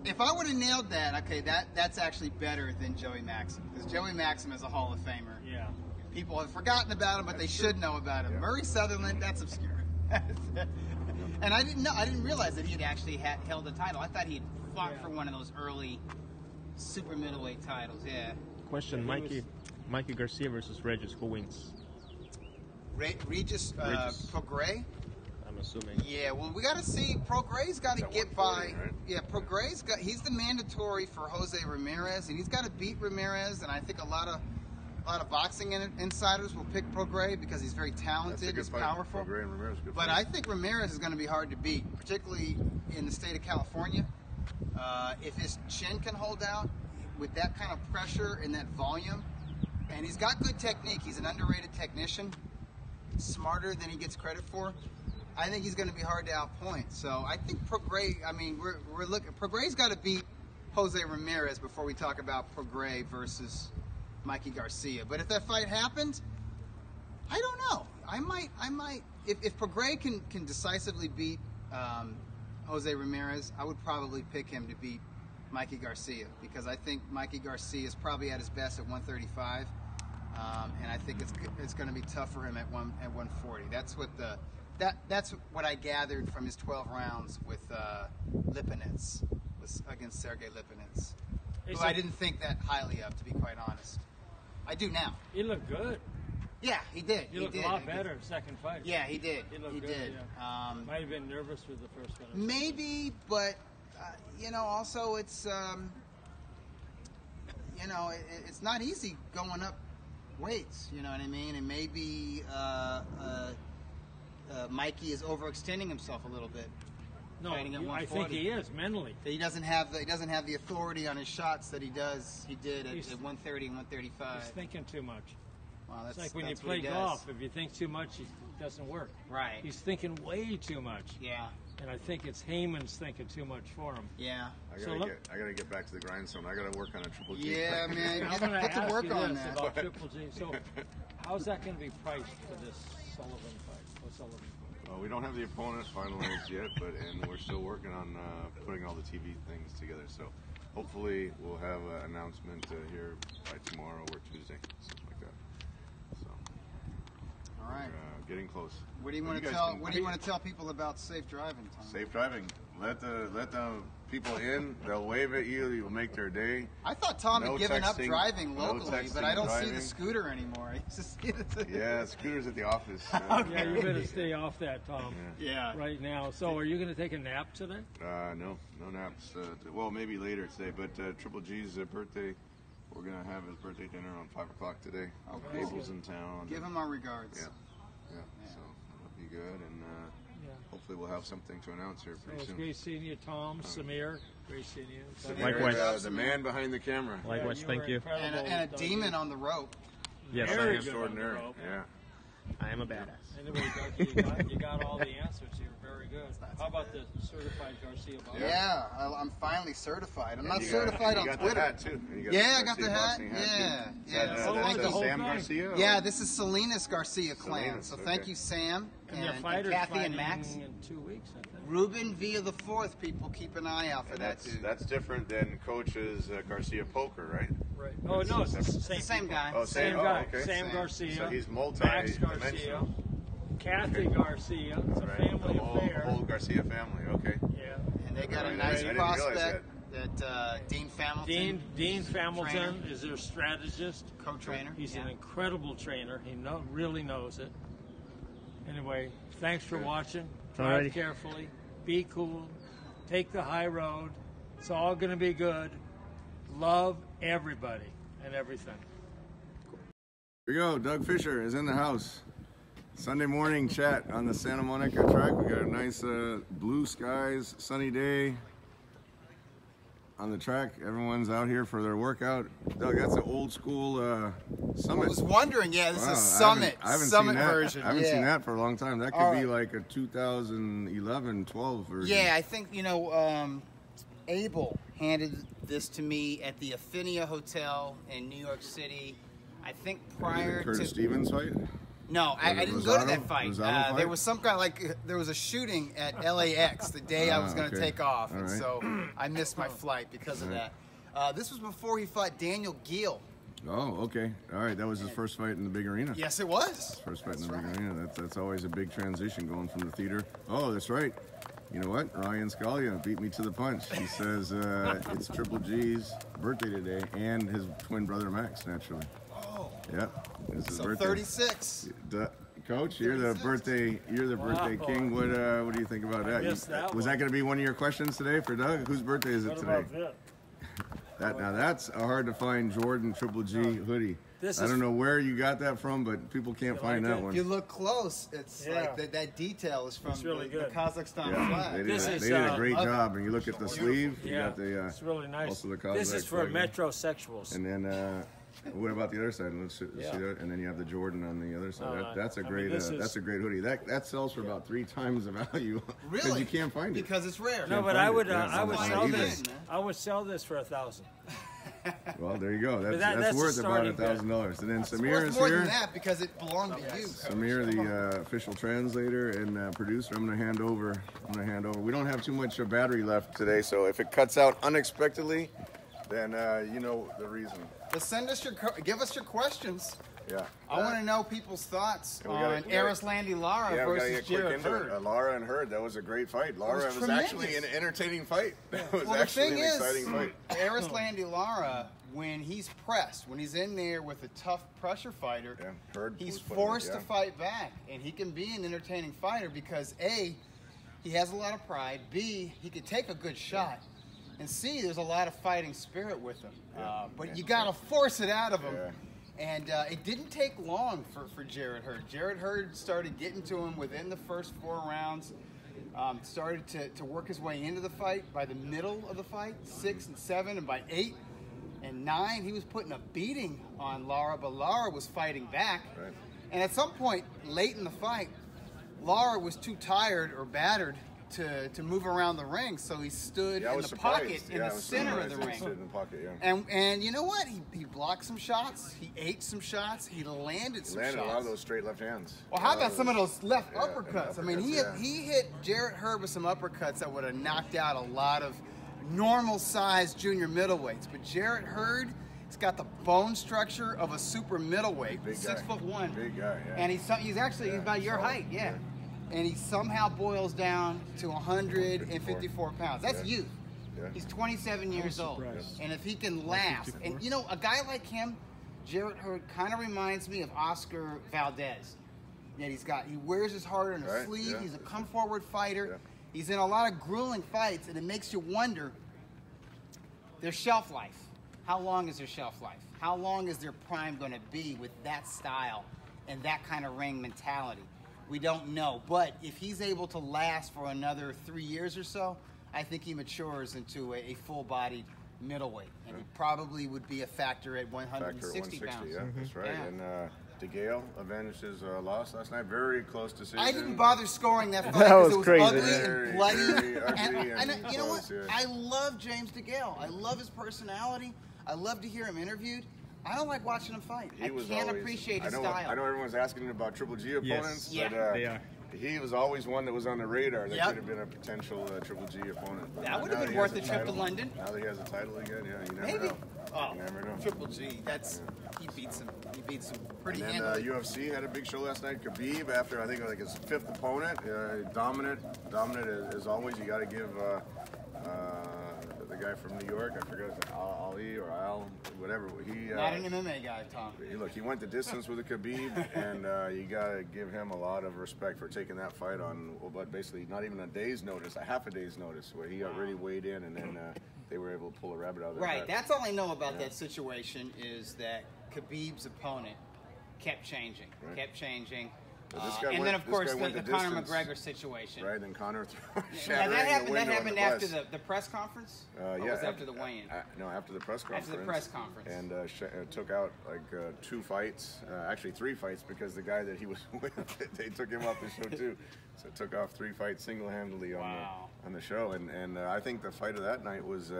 If I would have nailed that, okay, that's actually better than Joey Maxim, because Joey Maxim is a Hall of Famer. Yeah. People have forgotten about him, but they should know about him. Yeah. Murray Sutherland, that's obscure. And I didn't realize that he had actually held a title. I thought he had fought for one of those early super middleweight titles. Yeah. Question: Mikey Garcia versus Regis. Who wins? Regis Regis. Prograis. I'm assuming. Yeah, well, we got to see. Prograis got to At get 140, by. right? Yeah, Prograis he's the mandatory for Jose Ramirez, and he's got to beat Ramirez. And I think a lot of boxing insiders will pick Prograis because he's very That's a talented, good he's fight. powerful. Prograis and Ramirez, good But fight. I think Ramirez is going to be hard to beat, particularly in the state of California. If his chin can hold out with that kind of pressure and that volume, and he's got good technique. He's an underrated technician, smarter than he gets credit for. I think he's going to be hard to outpoint. So I think Prograis. I mean, we're looking. Prograis got to beat Jose Ramirez before we talk about Prograis versus Mikey Garcia. But if that fight happened, I don't know. I might. If Prograis can decisively beat Jose Ramirez, I would probably pick him to beat Mikey Garcia, because I think Mikey Garcia is probably at his best at 135, and I think it's going to be tough for him at 140. That's what I gathered from his 12 rounds with Lipinets, against Sergey Lipinets, who I didn't think that highly of, to be quite honest. I do now. He looked good. Yeah, he did. He looked a lot better in the second fight. Yeah, he did. He looked He good, did. yeah. Might have been nervous for the first one. Maybe, but also it's it's not easy going up weights. You know what I mean? And maybe Mikey is overextending himself a little bit. No, fighting at I 140. think he is mentally. He doesn't have the authority on his shots that he did at He's- 130 and 135. He's thinking too much. Wow, It's like when you that's what play he does. golf. If you think too much, it doesn't work. Right. He's thinking way too much. Yeah. And I think it's Heyman's thinking too much for him. Yeah. I So gotta look- get back to the grindstone. I gotta work on a Triple G. Yeah, man. I'm going to Put to ask work you on this that. about Triple G. So, how's that going to be priced for this Sullivan fight? O'Sullivan fight? We don't have the opponent finalized yet, and we're still working on putting all the TV things together. So hopefully we'll have an announcement here by tomorrow or Tuesday, something like that. So All right. we're getting close. What do you want to guys tell? can- What do you want to tell people about safe driving, Tom? Safe driving. Let the people in. They'll wave at you. You'll make their day. I thought Tom No had given up texting, driving no locally, but texting I don't see driving. the scooter anymore. I just see it. Yeah, Scooter's at the office. Yeah, you better stay off that, Tom, Yeah. right now. So, are you going to take a nap today? No naps. Well, maybe later today, but Triple G's birthday. We're gonna have his birthday dinner on 5 o'clock today. Oh, cool. Abel's in town. Give him our regards. Yeah. So that'll be good, and Yeah. hopefully we'll have something to announce here So pretty it's soon. great seeing you, Tom, Samir. Great seeing you. Likewise. The man behind the camera. Likewise, Yeah, thank were you. incredible, And a Doug. demon on the rope. Yes, I Very am. good. Extraordinary. on the rope. Yeah. I am a badass. Anyway, Doug, you got all the answers. You're very good. How about the certified Garcia boxer? Yeah, I'm finally certified. I'm not You certified you on got Twitter. The hat too. And you got Yeah, I the got the Garcia hat. boxing Yeah, too. yeah. That, So that's the whole Sam thing. Garcia. Yeah, this is Salinas Garcia clan. Salinas, So okay. thank you, Sam, And their and fighters Kathy fighting and Max. in 2 weeks, I think. Ruben Villa the Fourth. People keep an eye out for And that dude. that's different than Coach's Garcia Poker, right? Right. Oh, no, it's the It's the same, same people. guy. Oh, Same oh, guy. okay. Sam Same. Garcia. So he's Max multi-dimensional. Garcia. Kathy Garcia. It's a Right. family The affair. whole Garcia family. Okay. Yeah. And they got a Right, nice I didn't realize prospect that Dean Familton, Dean Familton trainer. is their strategist. co-trainer. He's Yeah. an incredible trainer. He really knows it. Anyway, thanks for watching. Drive Alrighty. carefully. Be cool. Take the high road. It's all going to be good. Love everybody and everything. Here we go. Doug Fisher is in the house. Sunday morning chat on the Santa Monica track. We got a nice blue skies, sunny day on the track. Everyone's out here for their workout. Doug, that's an old school Summit. I was wondering, yeah, this is Summit. I haven't Summit seen that. version. I haven't yeah. seen that for a long time. That could be like a 2011, 12 version. Yeah, I think, you know, Abel handed this to me at the Affinia Hotel in New York City. I think prior Curtis to Stevens fight? No, I didn't go to that fight. There was some kind of there was a shooting at LAX the day I was going to take off, and so I missed my flight because of that. This was before he fought Daniel Gill. Oh, okay. All right, that was his first fight in the big arena. Yes, it was. First fight in the big arena. That's always a big transition going from the theater. Oh, that's right. You know what? Ryan Scalia beat me to the punch. He says it's Triple G's birthday today, and his twin brother Max, naturally. Oh. Yeah, it's his So birthday. 36. Coach, you're the birthday king. What do you think about that? Was that going to be one of your questions today for Doug? Whose birthday is it today? Now that's a hard to find Jordan Triple G hoodie. I don't know where you got that from, but people can't find that one. If you look close, it's like that detail is from really the Kazakhstan flag. They did a great job, and you look at the sleeve. You got the it's really nice. Also the Kazakh this is for flag. metrosexuals. And then what about the other side? Let's see that. And then you have the Jordan on the other side. That's a great that's a great hoodie. That sells for about 3 times the value. Really? Because you can't find it. Because it's rare. No, but I would sell this. I would sell this for $1,000. Well, there you go. That's worth about $1,000. And then Samir is more here. than that because it belonged to you. Samir, the official translator and producer. I'm gonna hand over. We don't have too much battery left today, so if it cuts out unexpectedly, then you know the reason. But give us your questions. Yeah. I want to know people's thoughts on Landy Lara versus Jared Hurd. Lara and Hurd, that was a great fight. Lara was actually an entertaining fight. That was well, actually the thing an exciting fight. Landy Lara, when he's pressed, when he's in there with a tough pressure fighter, he's forced to fight back. And he can be an entertaining fighter because A, he has a lot of pride, B, he can take a good shot, and C, there's a lot of fighting spirit with him. But you got to force it out of him. And it didn't take long for Jared Hurd. Jared Hurd started getting to him within the first 4 rounds, started to work his way into the fight. By the middle of the fight, 6 and 7, and by 8 and 9, he was putting a beating on Lara, but Lara was fighting back. Right. And at some point, late in the fight, Lara was too tired or battered to move around the ring, so he stood in the pocket in the center of the ring. And you know what? He blocked some shots. He ate some shots. He landed some shots. A lot of those straight left hands. Well, how about some of those left uppercuts? I mean, he hit Jared Hurd with some uppercuts that would have knocked out a lot of normal-sized junior middleweights. But Jared Hurd, he's got the bone structure of a super middleweight, 6'1". Big guy, yeah. And he's about your height, yeah. And he somehow boils down to 154 pounds. That's youth. Yeah. He's 27 years old. And if he can last, and you know, a guy like him, Jared Hurd, kind of reminds me of Oscar Valdez. Yet he wears his heart on his sleeve. He's a come forward fighter. He's in a lot of grueling fights, and it makes you wonder their shelf life. How long is their shelf life? How long is their prime going to be with that style and that kind of ring mentality? We don't know, but if he's able to last for another 3 years or so, I think he matures into a full-bodied middleweight, and he probably would be a factor at 160 pounds. Yeah, that's right. Yeah. And DeGale avenged his loss last night. Very close decision. I didn't bother scoring that fight because it was crazy. ugly and bloody. And you know what? I love James DeGale. I love his personality. I love to hear him interviewed. I don't like watching him fight. I can't appreciate his style. I know everyone's asking him about Triple G opponents, but they are. He was always one that was on the radar that could have been a potential Triple G opponent. But that would have been worth a trip to London. Now that he has a title again, you never know. Oh, you never know. Triple G, he beats him. He beats him pretty handily. handily. UFC had a big show last night. Khabib, after I think like his 5th opponent, dominant as always. You got to give the guy from New York, I forgot his name, Ali or Al, whatever. Not an MMA guy, Tom. Look, he went the distance with the Khabib, and you got to give him a lot of respect for taking that fight on, but basically not even a day's notice, a half a day's notice, where he already weighed in, and then they were able to pull a rabbit out of their hat. That's all I know about that situation is that Khabib's opponent kept changing. But this guy and went, then, of course, went the Conor distance, McGregor situation. Right, then Conor Now, shattering that the window happened of after bus. the press conference? Or Yeah, was it after the weigh-in? No, after the press conference. After the press conference. And took out like 2 fights, actually 3 fights, because the guy that he was with, they took him off the show too. So took off 3 fights single-handedly on the show. And I think the fight of that night was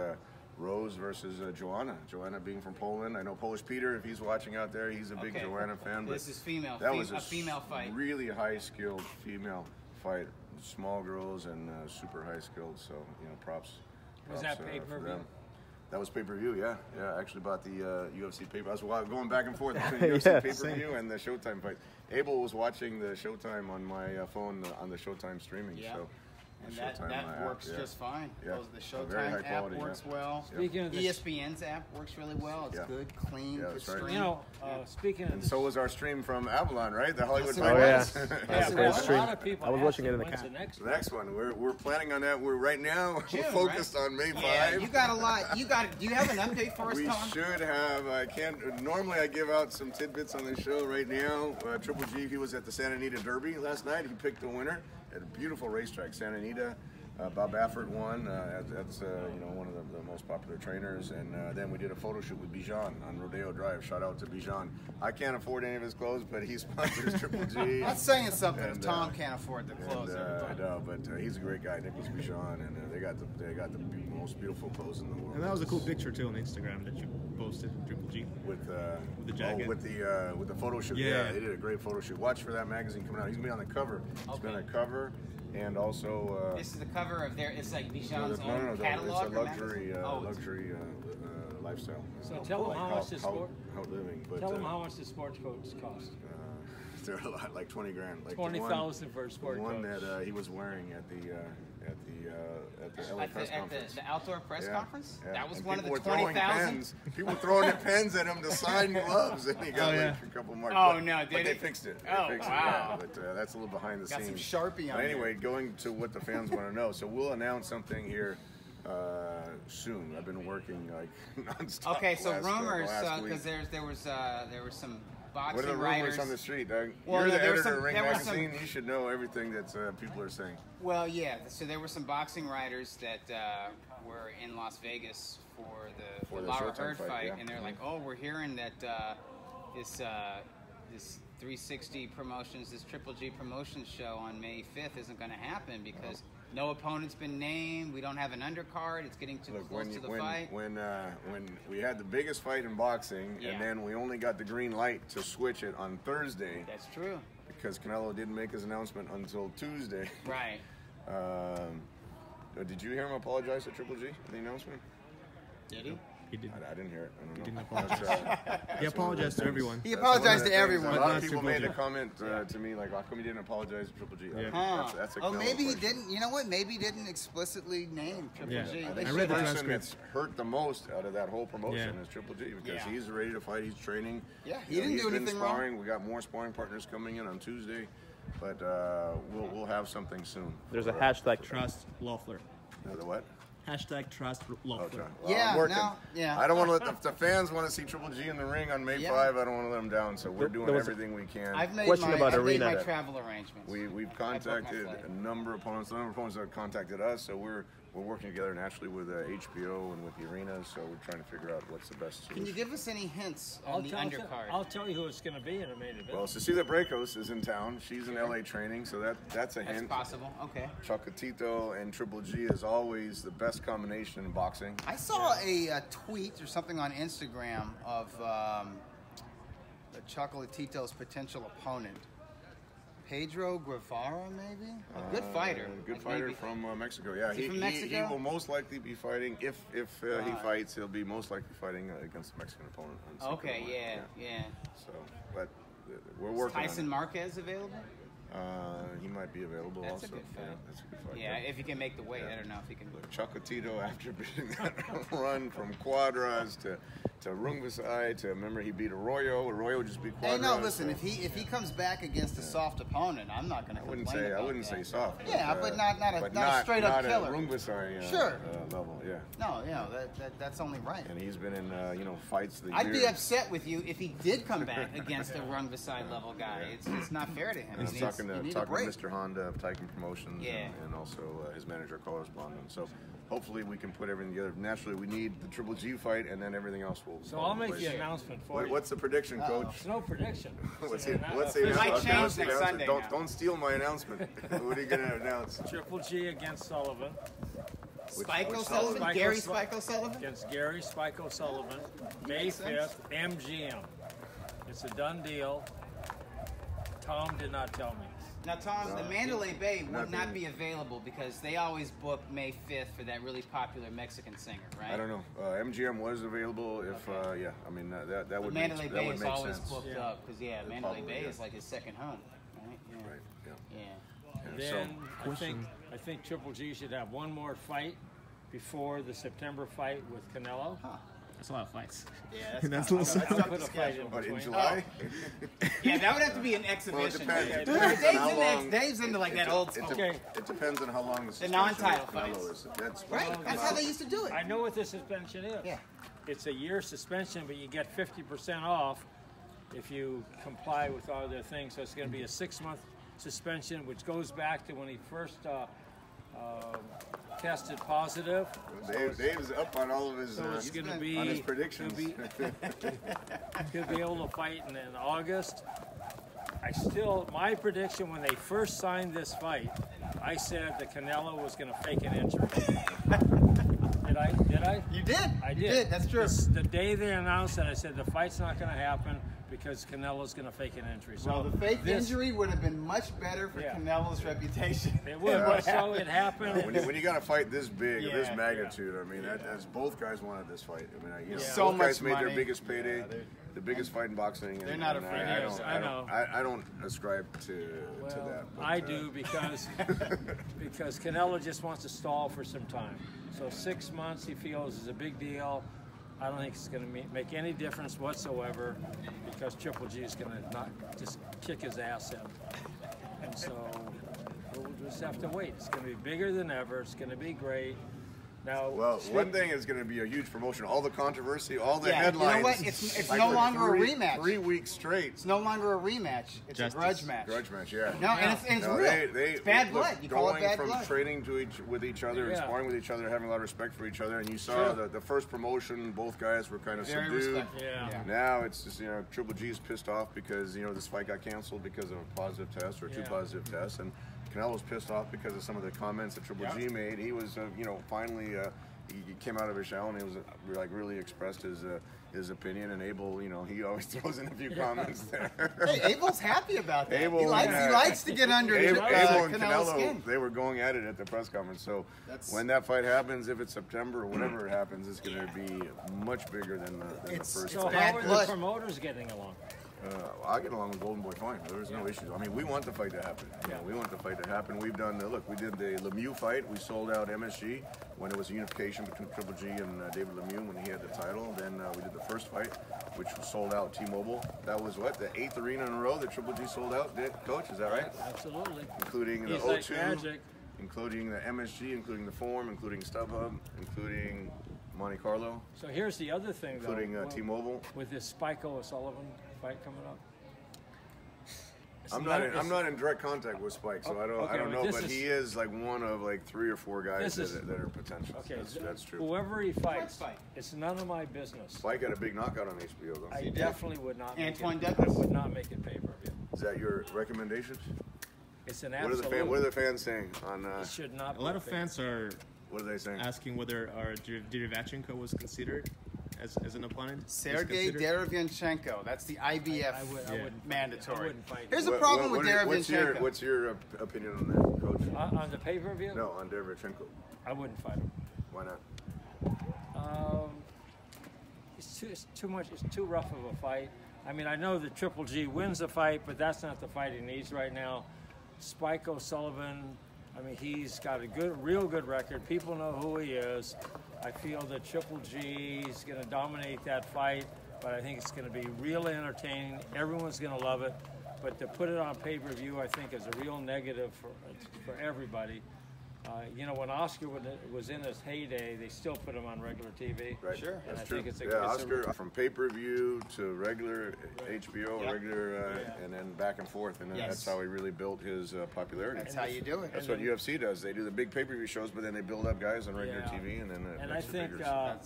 Rose versus Joanna. Joanna being from Poland. I know Polish Peter, if he's watching out there, he's a big Joanna fan. But this is female. That was a female fight. Really high-skilled female fight. Small girls and super high-skilled. So props. Was that pay-per-view? That was pay-per-view, yeah. I actually bought the UFC pay-per-view. I was going back and forth between UFC pay-per-view and the Showtime fight. Abel was watching the Showtime on my phone on the Showtime streaming show. And that works just fine. Yeah. The Showtime app works well. Speaking of ESPN's app works really well. It's good, clean, good right. stream. Speaking of and so was our stream from Avalon, right? The Hollywood Yes, Fight. That's a great stream. I was watching it in the car. The next one, we're planning on that. We're right now focused on May 5. Yeah, you got a lot. Do you have an update for us, We Tom? should have. I can't. Normally, I give out some tidbits on the show. Right now, Triple G, he was at the Santa Anita Derby last night. He picked the winner at a beautiful racetrack, Santa Anita. Bob Baffert won. That's one of the most popular trainers. And then we did a photo shoot with Bijan on Rodeo Drive. Shout out to Bijan. I can't afford any of his clothes, but he sponsors Triple G. That's saying something. If Tom can't afford the clothes. I know, but he's a great guy, Nicholas Bijan, and they got the most beautiful clothes in the world. And that was a cool picture too on Instagram that you posted, Triple G. With the jacket. with the photo shoot. Yeah, they did a great photo shoot. Watch for that magazine coming out. He's gonna be on the cover. He's been on the cover. And also, this is the cover of it's like Bijan's own no, catalog. It's a luxury lifestyle. So tell them how much the sport. Living, but tell them how much the sports coats cost. They're a lot, like 20 grand. Like 20,000 for a sport coat. The one that he was wearing at the LA press conference. The outdoor press conference? Yeah. That was and one of the 20,000. People throwing their pens at him to sign gloves, and he got a couple marks. Oh, no, but they fixed it. Wow. Yeah, but that's a little behind the scenes. Got some Sharpie on But anyway, going to what the fans want to know. So we'll announce something here soon. I've been working like nonstop. Okay, so rumors, because there was some boxing what are the writers rumors on the street? Well, You're the editor some, of Ring Magazine. You should know everything that people are saying. Well, yeah. So there were some boxing writers that were in Las Vegas for the Lara Hurd fight, and they're like, "Oh, we're hearing that this 360 Promotions, this Triple G Promotions show on May 5th isn't going to happen because no opponent's been named. We don't have an undercard. It's getting too close to the fight." When we had the biggest fight in boxing, and then we only got the green light to switch it on Thursday. That's true. Because Canelo didn't make his announcement until Tuesday. Right. Did you hear him apologize to Triple G for the announcement? Did he? He did. I didn't hear it. I don't know. He didn't apologize. He apologized to everyone. He apologized to everyone. A lot of people made a comment to me like, "How come you didn't apologize to Triple G?" That's a Canelo maybe he question. didn't. You know what? Maybe he didn't explicitly name Triple G. I think I read the the person transcript. that's hurt the most out of that whole promotion is Triple G because he's ready to fight. He's training. Yeah, he didn't do anything sparring. wrong. We got more sparring partners coming in on Tuesday, but we'll have something soon. There's a hashtag Trust Loeffler. The what? Hashtag Trust Loeffler. I'm working. I don't want to let the fans want to see Triple G in the ring on May 5. I don't want to let them down, so we're doing everything we can. I've made Question about I've made arena. my travel arrangements. We've contacted a number of opponents. A number of opponents have contacted us, so we're working together naturally with HBO and with the arenas, so we're trying to figure out what's the best solution. Can you give us any hints on the undercard? I'll tell you who it's going to be in a main event. Well, Cecilia Brecos is in town. She's in LA training, so that's a hint. That's possible. Okay. Chocolatito and Triple G is always the best combination in boxing. I saw a tweet or something on Instagram of Chocolatito's potential opponent. Pedro Guevara, maybe? A good fighter. Good fighter from Mexico. Yeah, he from Mexico? He will most likely be fighting. If he fights, he'll be most likely fighting against a Mexican opponent. Okay, yeah. So, but we're working. Is Tyson Marquez available? He might be available. That's also. a good fight. Yeah, that's a good fight. Yeah, if he can make the weight, I don't know if he can. Chocolatito, after beating that run from Cuadras to Rungvisai to remember he beat Arroyo. Arroyo just beat Quadra. Hey, no, listen. If he comes back against a soft opponent, I'm not going to complain. I wouldn't say soft. Yeah, but not a straight up killer. Not at Rungvisai sure. Level. Yeah. No, that's only right. And he's been in fights. I'd be upset with you if he did come back against a Rungvisai level guy. It's not fair to him. He's talking to Mr. Honda of Titan Promotions, and also his manager Carlos Bondon. So hopefully we can put everything together. Naturally, we need the Triple G fight, and then everything else will. So I'll make the announcement for you. What's the prediction, Coach? It's no prediction. What's the It might change next Sunday. Don't steal my announcement. What are you going to announce? Triple G against Sullivan. Spike O'Sullivan? Gary Spike O'Sullivan? Against Gary Spike O'Sullivan, May 5th, MGM. It's a done deal. Tom did not tell me. Now, Tom, the Mandalay Bay would not be available because they always book May 5th for that really popular Mexican singer, right? I don't know. MGM was available if, I mean, that would Mandalay make, Bay that would is make always sense. booked up because, Mandalay Bay is like his second home, right? Right, yeah. Then I think Triple G should have one more fight before the September fight with Canelo. Huh. That's a lot of fights. Yeah, that's a little I'll put a fight in But in between. July? Yeah, that would have to be an exhibition. Well, it depends. Dave's into like that old school. It depends on how long the suspension non-title with Canelo fights. is. That's Right? That's how they used to do it. I know what the suspension is. Yeah. It's a year suspension, but you get 50% off if you comply with all their things. So it's going to be a 6-month suspension, which goes back to when he first tested positive. Dave's up on all of his, So it's going to be on his predictions. He'll be able to fight in August. My prediction when they first signed this fight, I said that Canelo was going to fake an injury. Did I? You did. I did. You did. That's true. The day they announced it, I said the fight's not going to happen because Canelo's going to fake an injury. So Well, the fake injury would have been much better for Canelo's reputation. It would. But so it happened. When you got a fight this big, of this magnitude, I mean, that's both guys wanted this fight. I mean, So both guys much made money. their biggest payday, the biggest fight in boxing. They're not afraid. I don't ascribe to that. But, I do because Canelo just wants to stall for some time. So 6 months he feels is a big deal. I don't think it's going to make any difference whatsoever because Triple G is going to not just kick his ass in. And so we'll just have to wait. It's going to be bigger than ever. It's going to be great. Now, well, one thing is going to be a huge promotion. All the controversy, all the headlines. You know what? It's like no longer a rematch. 3 weeks straight. It's no longer a rematch. It's a grudge match. Grudge match, yeah. No, and it's real. It's bad blood. You call it bad blood. Going from training with each other and sparring with each other, having a lot of respect for each other, and you saw the first promotion, both guys were kind of subdued. Now it's just, Triple G's pissed off because, this fight got canceled because of a positive test or 2 positive tests, and Canelo's pissed off because of some of the comments that Triple G made. He was, finally, he came out of his shell and he was really expressed his opinion. And Abel, he always throws in a few comments there. Hey, Abel's happy about that. Abel, he likes to get under Abel and Canelo's Canelo, skin. they were going at it at the press conference. So when that fight happens, if it's September or whenever it happens, it's going to be much bigger than the first. So how are the promoters getting along? I get along with Golden Boy fine. There's no issues. I mean, we want the fight to happen. We want the fight to happen. We've done we did the Lemieux fight. We sold out MSG when it was a unification between Triple G and David Lemieux when he had the title. Then we did the first fight, which was sold out T-Mobile. That was the 8th arena in a row that Triple G sold out. Coach, is that right? Absolutely. Including the He's O2, like magic. including the MSG, including the Forum, including StubHub, including Monte Carlo. So here's the other thing, including T-Mobile. With this Spike O'Sullivan fight coming up. I'm not in direct contact with Spike, so I don't know. But he is one of 3 or 4 guys that are potential. Okay, that's true. Whoever he fights, it's none of my business. Spike had a big knockout on HBO, though. I definitely would not. Antoine Douglas. I would not make it pay-per-view. Is that your recommendation? It's an absolute. What are the fans saying on? It should not. A lot of fans are. What are they saying? Asking whether Derevyanchenko was considered as an opponent. Sergey Derevyanchenko. That's the IBF mandatory. I wouldn't fight Here's the problem with Derevyanchenko. What's your opinion on that, Coach? On the pay-per-view? No, on Derevyanchenko. I wouldn't fight him. Why not? It's too much. It's too rough of a fight. I mean, I know that Triple G wins the fight, but that's not the fight he needs right now. Spike O'Sullivan. I mean, he's got a real good record. People know who he is. I feel that Triple G is going to dominate that fight, but I think it's going to be really entertaining. Everyone's going to love it. But to put it on pay-per-view, I think, is a real negative for everybody. You know, when Oscar was in his heyday, they still put him on regular TV. Right. Sure. And That's I true. think it's a, yeah, it's Oscar from pay-per-view to regular HBO, Yep. regular, Yeah. and then back and forth, and Yes. that's how he really built his popularity. That's how you do it. That's what UFC does. They do the big pay-per-view shows, but then they build up guys on regular Yeah. TV, and then it and I makes it think bigger.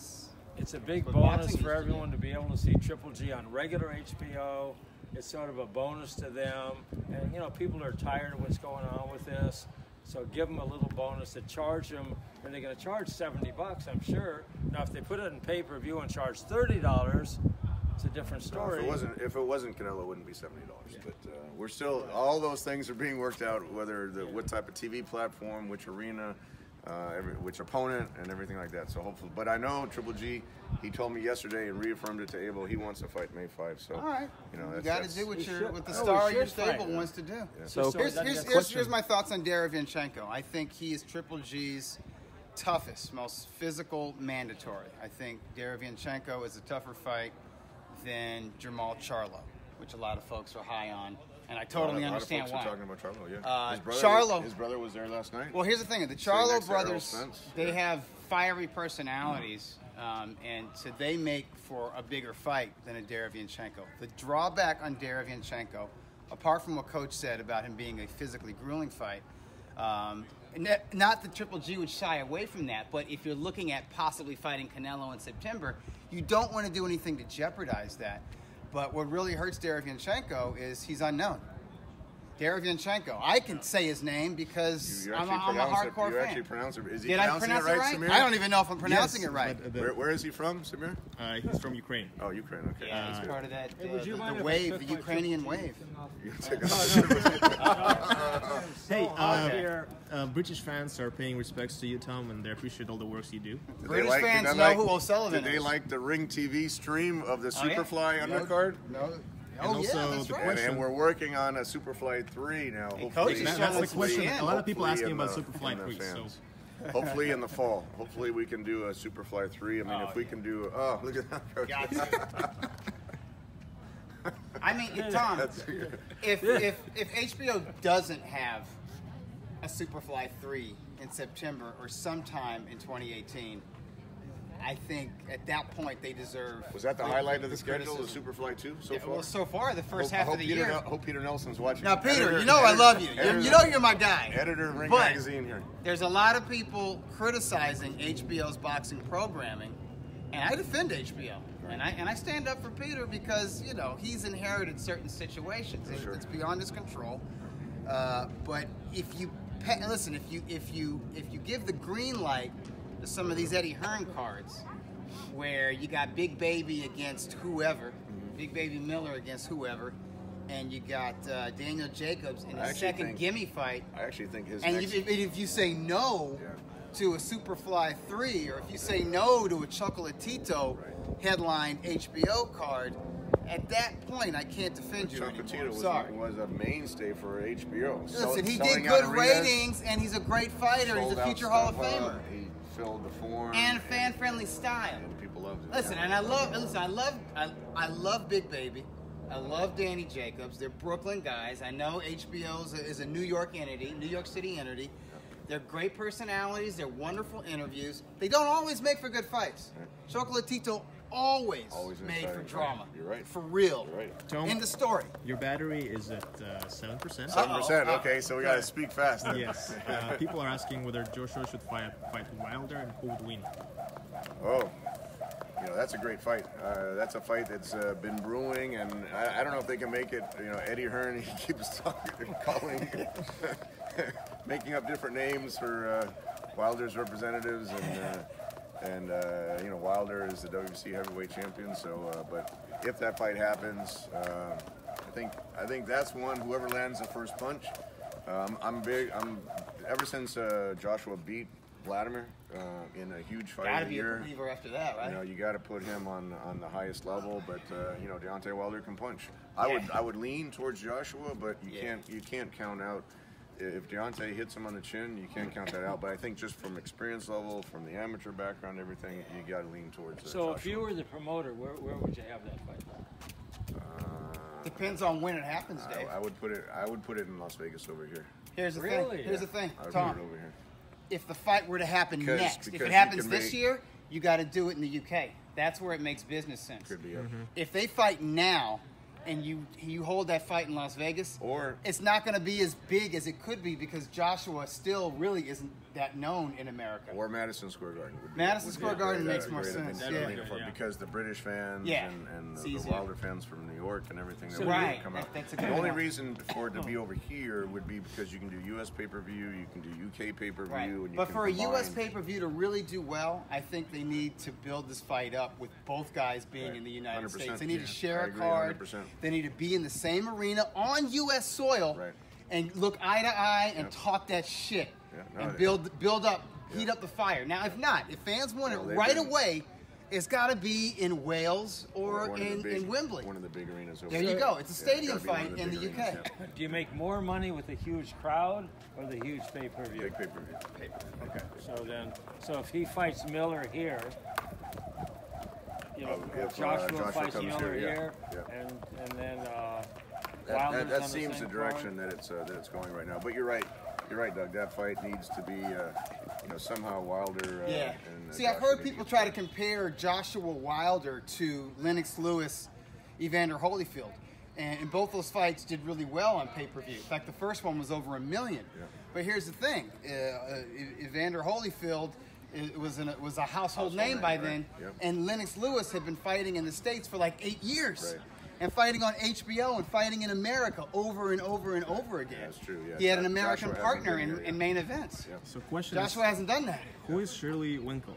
it's a big what bonus boxing for used to do. everyone to be able to see Triple G on regular HBO. It's sort of a bonus to them. And, you know, people are tired of what's going on with this. So give them a little bonus to charge them. And they're going to charge $70, I'm sure. Now, if they put it in pay-per-view and charge $30, it's a different story. If it wasn't Canelo, it wouldn't be $70. But we're still, all those things are being worked out. Whether what type of TV platform, which arena, which opponent, and everything like that. So hopefully, but I know Triple G. He told me yesterday and reaffirmed it to Abel. He wants to fight May 5. So All right. you know, You that's, got to that's, do what We the should- star of your should fight. stable wants to do. So Here's my thoughts on Derevyanchenko. I think he is Triple G's toughest, most physical mandatory. I think Derevyanchenko is a tougher fight than Jermall Charlo, which a lot of folks are high on, and I totally a lot understand of folks why. are talking about Charlo. Yeah, Charlo- his brother was there last night. Well, here's the thing: the next Charlo to Errol brothers, Spence. they have fiery personalities, and so they make for a bigger fight than a Derevyanchenko. The drawback on Derevyanchenko, apart from what Coach said about him being a physically grueling fight, not that Triple G would shy away from that, but if you're looking at possibly fighting Canelo in September, you don't want to do anything to jeopardize that. But what really hurts Derevyanchenko is he's unknown. Derevyanchenko. I can say his name because I'm a hardcore You fan. actually pronounce it. Is he Did I pronouncing pronounce it it right, right? Samir? I don't even know if I'm pronouncing Yes, it right. but Where is he from, Samir? he's from Ukraine. Oh, Ukraine. Okay. Yeah, he's part of that. Hey, would you mind The if I wave, took the my Ukrainian Triple G wave. thing off? You take So hot here. British fans are paying respects to you, Tom, and they appreciate all the works you do. Did they British like- fans did they know like- who O'Sullivan Did they is. like the Ring TV stream of the Oh, yeah. Superfly No, undercard? No. And Oh, also yeah, that's the right. question- And we're working on a Superfly 3 now. Hey, Hopefully, Coach is That's showing the us question. the end. A lot of people hopefully asking in about the- Superfly in the 3. So fans. Hopefully in the fall. Hopefully we can do a Superfly 3. I mean, if we can do... Oh, look at that. Got you. I mean, Tom, That's- if HBO doesn't have a Superfly 3 in September or sometime in 2018, I think at that point they deserve. Was that the highlight of the schedule, the criticism. Superfly 2 so Yeah, far? well, so far the first I half hope of the Peter, year. hope Peter Nelson's watching. Now, Peter, Editor- you know I love you. editor- You know you're my guy. Editor of Ring But Magazine here. there's a lot of people criticizing HBO's boxing programming, and I defend HBO. And I stand up for Peter because, you know, he's inherited certain situations. Sure. It's beyond his control. But if you listen, if you give the green light to some of these Eddie Hearn cards, where you got Big Baby against whoever, Big Baby Miller against whoever, and you got Daniel Jacobs in I a actually second think- gimme fight, I actually think his and next... if you say no Yeah. to a Superfly 3, or if you say no to a Chocolatito headline HBO card, at that point I can't defend you anymore. Chocolatito I'm sorry. was a mainstay for HBO. Listen, he did Selling out good arenas, ratings, and he's a great fighter. He's sold a out future Hall of stuff, Famer, He filled the form. and fan-friendly style. And people loved it. Listen, and I love Big Baby. I love Danny Jacobs. They're Brooklyn guys. I know HBO is a New York entity, New York City entity. They're great personalities. They're wonderful interviews. They don't always make for good fights. Chocolatito always Always an made for exciting drama. fight. You're right. For real. You're right. Tom, In the story. your battery is at 7%. 7%. Okay, so we got to speak fast. then. Yes. People are asking whether Joshua should fight Wilder and who would win. Oh, you know, that's a great fight. That's a fight that's been brewing, and I don't know if they can make it. You know, Eddie Hearn, he keeps calling, making up different names for Wilder's representatives, and you know, Wilder is the WBC heavyweight champion. So, but if that fight happens, I think that's one. Whoever lands the first punch, I'm ever since Joshua beat Vladimir in a huge fight Gotta a be a year. believer after that, right? You know, you got to put him on the highest level, but you know, Deontay Wilder can punch. I would lean towards Joshua, but you can't count out if Deontay hits him on the chin, you can't count that out. But I think just from experience level, from the amateur background, everything, you got to lean towards. So Joshua. if you were the promoter, where would you have that fight? Depends on when it happens, Dave. I would put it in Las Vegas over here. Here's the Really? thing. Here's the thing, I would Tom. put it over here. If the fight were to happen Because next, if you it happens can this make- year, you got to do it in the UK. That's where it makes business sense. Could be. If they fight now, and you hold that fight in Las Vegas, Or- it's not going to be as big as it could be because Joshua still really isn't that known in America. Or Madison Square Garden. Would be- Madison would be Square a Garden great- makes a more great sense, arena yeah. for- Yeah. Because the British fans Yeah. and It's the easier. Wilder fans from New York and everything that So would Right. come out. That's a The good only one. reason for it to be over here would be because you can do U.S. pay-per-view, you can do UK pay-per-view, Right. and you But can for a combine. U.S. pay-per-view to really do well, I think they need to build this fight up with both guys being Right. in the United 100%. States. They need to share I a agree card. 100%. They need to be in the same arena on U.S. soil Right. and look eye to eye and Yep. talk that shit Yeah, no, and they- build up, heat up the fire. Now, if not, if fans want it Well, they've right been- away, it's got to be in Wales or one of the in big- Wembley. One of the big arenas over There you go. It's a Yeah, stadium gotta be one of fight in big the UK. arenas, yeah. Do you make more money with a huge crowd or the huge pay-per-view? Big pay-per-view. Okay. So if he fights Miller here, you know, if, Joshua Joshua fights comes Miller here, yeah, here, and then That Wilder's on the seems the same direction card. that it's going right now. But you're right, Doug. That fight needs to be, somehow Wilder. Yeah. And, See, I've Joshua heard need to people get try to started. compare Joshua Wilder to Lennox Lewis, Evander Holyfield. And both those fights did really well on pay-per-view. In fact, the first one was over 1 million. Yeah. But here's the thing. Evander Holyfield was a household name by name, then. right. Yep. And Lennox Lewis had been fighting in the States for like 8 years. Right. And fighting on HBO and fighting in America over and over and over again. That's true, yeah. He had an Joshua American hasn't partner been in, here yet. in main events. Yeah. So question Joshua hasn't done that. is, who is Shirley Winkle?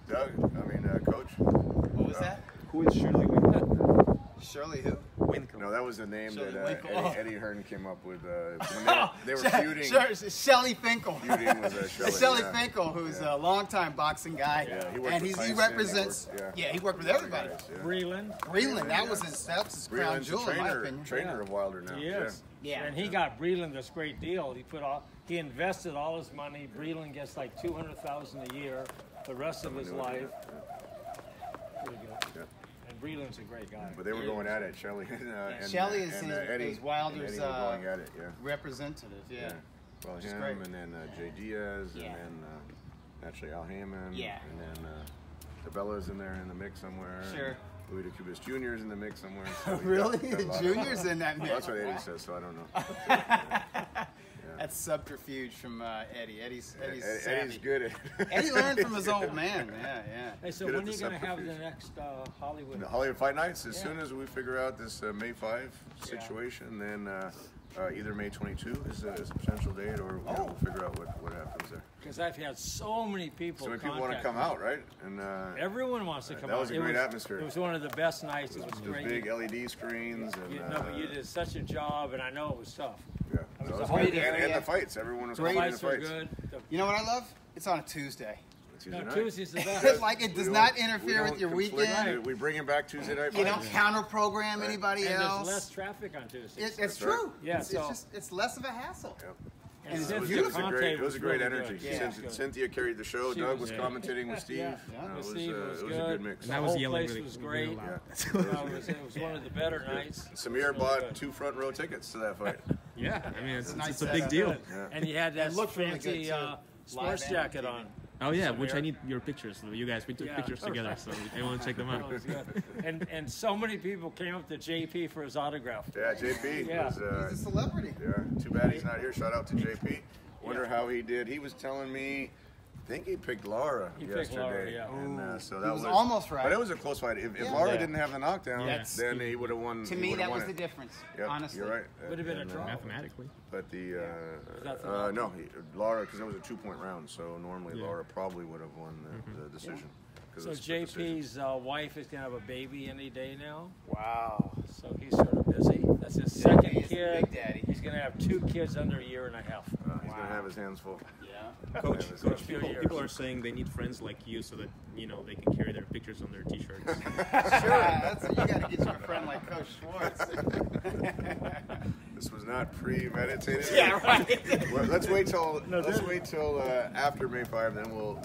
Doug, Coach. What was that? Who is Shirley Winkle? Shirley who? Winkle. No, that was the name Shirley that Winkle. Oh. Eddie Hearn came up with. When they were feuding. Shelley Finkel. Feuding with Shelley. Shelley yeah. Finkel, who's Yeah. a longtime boxing guy, Yeah, he worked and with he Tyson, represents. he worked- yeah, he worked with everybody. Guys, yeah. Breland. Breland, that Yeah. was his crown Breland's jewel, the in my opinion. trainer of Wilder now. He is. Yeah. And he got Breland this great deal. He invested all his money. Breland gets like $200,000 a year the rest of his knew it. life. Pretty good. Yeah. And Breland's a great guy. But they were going at it, Shelley and Shelley is Eddie. is Wilder's and Eddie were going at it, yeah. representative. Yeah. Well, Which is him great. and then Jay Diaz, Yeah. and then naturally Al Haymon. Yeah. And then Tabella's in there in the mix somewhere. Sure. And Louis DeCubas Jr. is in the mix somewhere. So we Really? got a lot of- Junior's in that Well, mix. that's what Eddie says, so I don't know. That's subterfuge from Eddie. Eddie's Eddie's savvy. good at Eddie learned from his old man. Yeah, yeah. Hey, so Good at when are you the going to have the subterfuge. next Hollywood? The Hollywood Fight Nights, as Yeah. soon as we figure out this May 5 situation, then either May 22 is a potential date, or we'll figure out what happens there. Because I've had so many people So many people want to contact come me. out, right? And Everyone wants to come that out. was a great atmosphere. It was one of the best nights. It was those great. big LED screens. And, But you did such a job, and I know it was tough. Yeah, I mean, that the was whole great. day, And yeah. the fights, everyone was The watching the fights were fights. good. You know what I love? It's on a Tuesday. Tuesday No, night. Tuesday's the best. Like it does We not don't- interfere we with your don't conflict. weekend. We bring him back Tuesday night. You don't fights. counter program Right. anybody And else. there's less traffic on Tuesdays. It's That's true. right. Yeah, it's, so- it's less of a hassle. Yep. And And it's It was, Cynthia it was a Conte great, it was a great really energy. good. Yeah. Cynthia carried the show. She Doug was- was commentating with Steve. Yeah. Yeah. It was, Steve was it was a good. good mix. And I The was whole yelling place really, was really great. loud. It was one of the better nights. Samir Really bought good. 2 front row tickets to that fight. Yeah, I mean, it's nice a big setup. deal. Yeah. And you had that It looked really good, fancy too. sports Live jacket and on. Oh yeah, which Samir. I need your pictures. You guys, we took Yeah. pictures together, so I want to check them That out. was good. And so many people came up to JP for his autograph. Yeah, JP Yeah. was. He's a celebrity. Yeah, too bad he's not here. Shout out to JP. Wonder how he did. He was telling me, I think he picked Laura He picked yesterday. Laura, yeah. And so that was almost right. But it was a close fight. If Yeah. Laura Yeah. didn't have the knockdown, That's- then he would have won. To he me, would've that won was the it. difference. Yep, Honestly, you're right. Would have been a And, draw. Mathematically. But the that the no, Laura, because it was a 2-point round, so normally Yeah. Laura probably would have won the decision. 'cause So it was a split decision. JP's wife is going to have a baby any day now. wow. So he's sort of busy. That's his JP second is the kid. big daddy. He's going to have 2 kids under a year and a half. He's gonna have his hands full. Yeah. Coach, Yeah, it was coach, a few people, years. people are saying they need friends like you so that they can carry their pictures on their T-shirts. Sure. You got to get you a friend like Coach Schwartz. This was not premeditated. Yeah, right. Well, let's wait till after May 5, then we'll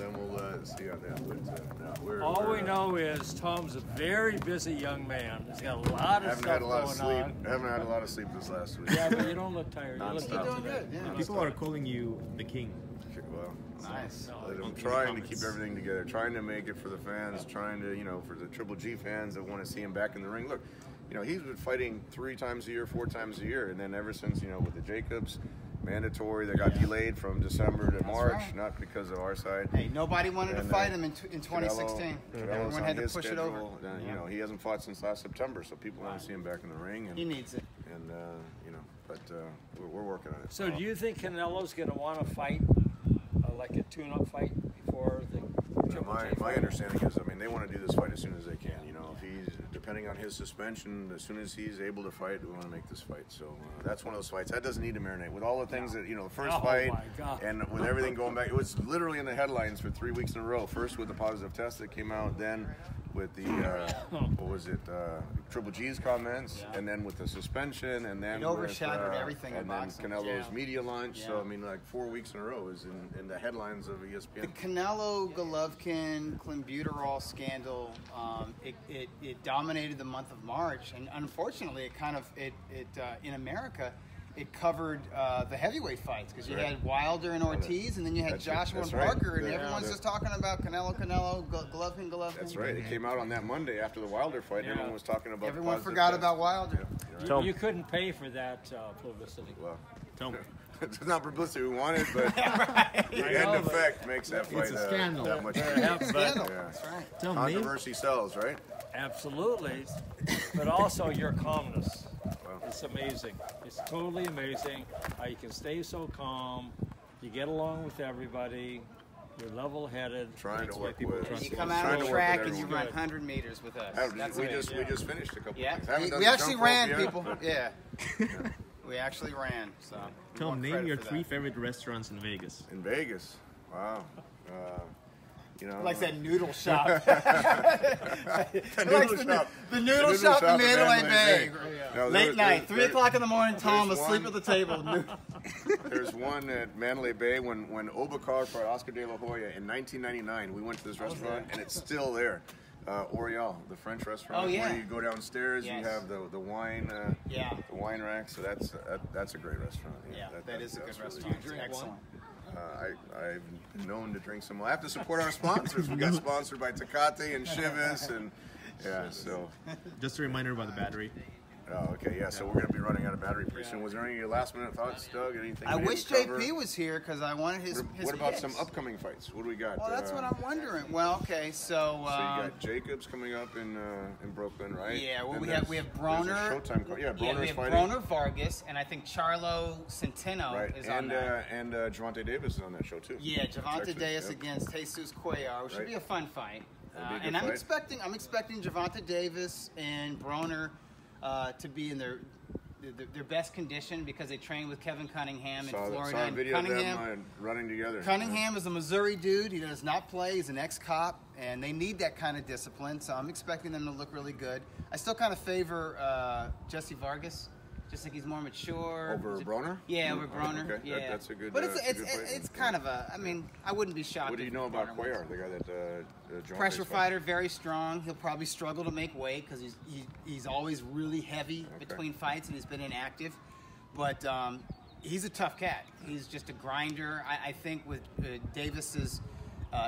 see on that. But, All we know is Tom's a very busy young man. He's got a lot of stuff going on. Haven't had a lot of sleep this last week. Yeah, but you don't look tired. You look Non-stop. good today. Yeah. People are calling you the king. Well, Nice. I'm trying to keep everything together, trying to make it for the fans, trying to, for the Triple G fans that want to see him back in the ring. Look, he's been fighting 3 times a year, 4 times a year, and then ever since, with the Jacobs, mandatory, that got delayed from December to March, right. not because of our side. Hey, nobody wanted to fight him in 2016. Everyone had to push it over. He hasn't fought since last September, so people want to see him back in the ring. And, He needs it. And, but we're working on it. So do you think Canelo's going to want to fight, like a tune-up fight before the Triple G My fight? understanding is, they want to do this fight as soon as they can. If he's, depending on his suspension, as soon as he's able to fight, we want to make this fight. So that's one of those fights. That doesn't need to marinate. With all the things that, the first fight, my God. and with everything going back, it was literally in the headlines for 3 weeks in a row. First with the positive test that came out, then with the, Triple G's comments, and then with the suspension, and then It overshadowed with, everything in and then boxing. Canelo's media launch. Yeah. So, 4 weeks in a row is in the headlines of ESPN. The Canelo Golovkin clenbuterol scandal, it dominated the month of March, and unfortunately, it kind of in America, it covered the heavyweight fights because you had Wilder and Ortiz, and then you had Joshua and Parker, and everyone's just talking about Canelo, Golovkin. That's right. It came out on that Monday after the Wilder fight. Yeah. Everyone was talking about. Everyone positive forgot test. about Wilder. Yeah. You couldn't pay for that publicity. Well, Tell me. it's not publicity we wanted, but the I know, end but effect makes that fight a scandal. that much. Scandal. Yeah. That's right. Tell me. Controversy sells, right? Absolutely, but also your calmness. Wow. It's amazing. It's totally amazing how you can stay so calm. You get along with everybody. You're level-headed. Trying That's to why work people with- trust You you. come out Trying on to the work track with and you everyone. run 100 meters with us. That's we amazing. just finished a couple. Yeah, things. Haven't done we the actually jump rope ran, yet, people. but- Yeah. We actually ran. So we Tom, want name credit your for 3 that. favorite restaurants in Vegas. In Vegas, wow. Like that noodle shop. The noodle shop. The noodle shop in Mandalay Bay. No, Late night, 3 o'clock in the morning, Tom there's asleep one- at the table. There's one at Mandalay Bay when Obakar fought Oscar De La Hoya in 1999. We went to this restaurant and it's still there. Oriole, the French restaurant. Oh, yeah. Where you go downstairs, Yes. you have the wine, Yeah. the wine rack. So that's a great restaurant. Yeah, that is a good that's really restaurant. good. Excellent. I've been known to drink some. I have to support our sponsors. We got sponsored by Tecate and Chivas, and so. Just a reminder about the battery. Oh, okay, yeah. So we're gonna be running out of battery pretty soon. Was there any last minute thoughts, Doug? Anything? I we wish didn't cover? JP was here because I wanted his What about picks. some upcoming fights? What do we got? Well, that's what I'm wondering. Well, okay, so. So you got Jacobs coming up in Brooklyn, right? Yeah, well, And we there's- have there's a Broner. Showtime card. Yeah, we Broner's have fighting. Broner Vargas, and I think Charlo Centeno Right, is on that. and Javante Davis is on that show too. Yeah, Javante Texas, Davis yep. against Jesus Cuellar, which should Right. be a fun fight. That'd be a good And fight. I'm expecting Javante Davis and Broner to be in their best condition because they train with Kevin Cunningham in Florida. Saw a And video Cunningham, of them running together. Cunningham is a Missouri dude. He does not play. He's an ex-cop, and they need that kind of discipline. So I'm expecting them to look really good. I still kind of favor Jesse Vargas. Just think he's more mature. Over Broner? Yeah, over Broner. Okay, Yeah, that's a good. But that's a good fight. it's kind of a. I mean, I wouldn't be shocked. What do you if know about Broner wins. Cuellar, the guy that Javante's Pressure fighting? fighter, very strong. He'll probably struggle to make weight because he's always really heavy between fights and he's been inactive. But he's a tough cat. He's just a grinder. I think with Davis's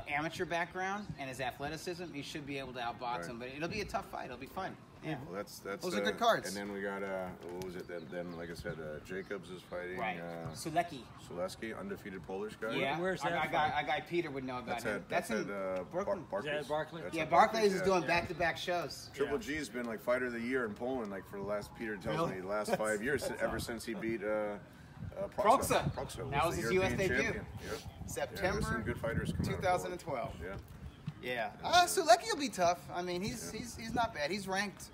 amateur background and his athleticism, he should be able to outbox him. But it'll be a tough fight. It'll be fun. Yeah. Well, that's Those are good cards. And then we got what was it? Then like I said, Jacobs is fighting Right. Sulecki. Soleski, undefeated Polish guy. Yeah. Where's that Our fight? guy Peter would know about That's him. at That's in Brooklyn. Barclays. Is that Barclays? That's Yeah, at Barclays is yeah. doing back-to-back shows. Triple G's been like fighter of the year in Poland like for the last Peter tells Really? me the last 5 years ever since he beat Proxa. Proxa That was the his European US debut. champion. Yep. Yeah, there's September some good fighters coming 2012. out of Poland. Yeah. Sulecki will be tough. I mean, he's not bad. He's ranked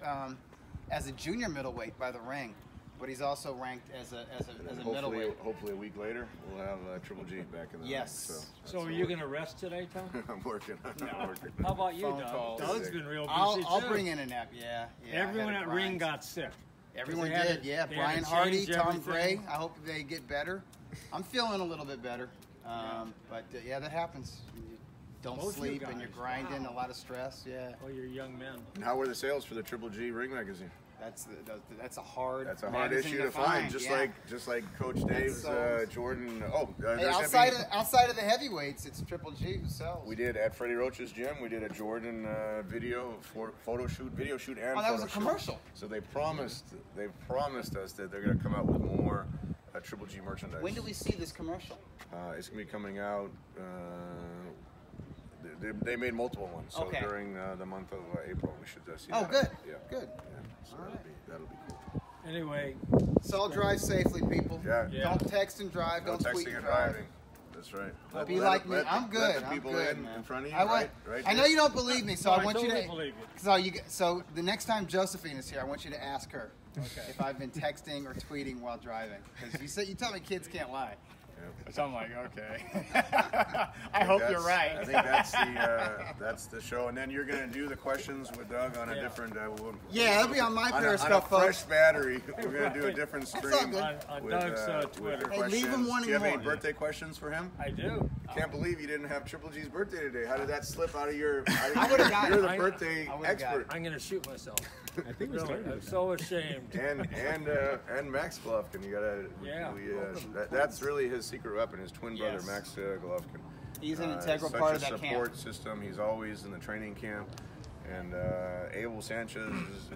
as a junior middleweight by the ring, but he's also ranked as a middleweight. Hopefully a week later we'll have Triple G back in the Yes. ring. So are you going to rest today, Tom? I'm working. I'm working. How about you, Phone Doug? calls. Doug's been real busy I'll too. bring in a nap. Yeah. I Everyone had a at Ring grind. got sick. Everyone They had did, to- yeah. they had Brian to Hardy, change Tom Gray. everything. I hope they get better. I'm feeling a little bit better. But yeah, that happens. You don't Both you sleep and you're guys. grinding, Wow. a lot of stress. Yeah, Oh, you're young men. And how were the sales for the Triple G Ring magazine? that's a hard. That's a hard magazine issue to find. Just yeah. like Coach Dave's sells. Jordan. Hey, outside of the heavyweights, it's Triple G who sells. We did at Freddie Roach's gym. We did a Jordan video shoot, and Oh, that was photo a shoot. commercial. So they promised us that they're going to come out with more Triple G merchandise. When do we see this commercial? It's going to be coming out. They made multiple ones, so Okay. during the month of April, we should see. Oh, that. good. Yeah. Good. Yeah. So All that'll be cool. Anyway, So drive safely, people. Yeah. Don't text and drive. No Don't tweet texting and and drive. driving. That's right. Be like me. I'm good. Let the people I'm good, in man. front of you. I want. right I know there. you don't believe me, so No, I I want you totally to. believe you. So the next time Josephine is here, I want you to ask her if I've been texting or tweeting while driving, because you tell me kids can't lie. Yeah. So I'm like, okay. I hope you're right. I think that's the show, and then you're going to do the questions with Doug on a different. Yeah, it'll be on my on Periscope, a folks. fresh battery. We're going to do a different all stream good. On with, Doug's with Twitter. your Hey, leave him questions. wanting Do you have any more. birthday questions for him? I do. Can't believe you didn't have Triple G's birthday today. How did that slip out of your? I would've got You're it. the birthday I would've got expert. I'm going to shoot myself. I think we Really, started I'm with that. so ashamed. And Max Golovkin, you gotta. Yeah. That's really his secret weapon. His twin brother, Yes. Max Golovkin. He's an integral such part a of that support camp. system. He's always in the training camp. And Abel Sanchez,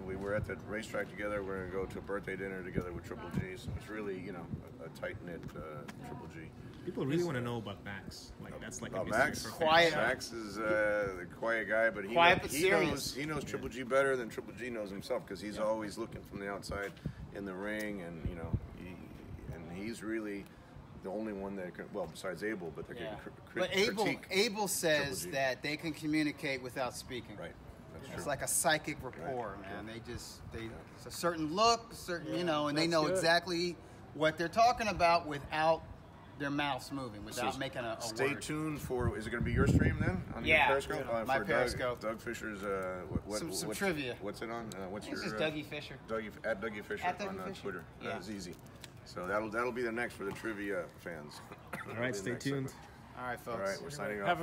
we were at the racetrack together. We're gonna go to a birthday dinner together with Triple G. So it's really, a tight knit Triple G. People really want to know about Max. Like that's like a mystery Max, for fans. Quiet. Max is the quiet guy, but Quiet but serious. He knows Triple G better than Triple G knows himself because he's always looking from the outside in the ring, and he's really the only one that can. Well, besides Abel, but that can But critique. Abel says Triple G. that they can communicate without speaking. Right. That's It's true. like a psychic rapport, man. It's a certain look, and they that's know good. exactly what they're talking about without their mouths moving, without making a Stay word. tuned for. Is it going to be your stream then? On Yeah. your Periscope? Yeah. My for Periscope. Doug Fisher's. Some what's, trivia. What's it on? What's It's your? just Dougie Fisher. At Dougie Fisher At Dougie on Fisher. Twitter. Yeah. That is easy. So that'll be the next for the trivia fans. All right, stay tuned. All right, folks. All right, we're signing off. Have a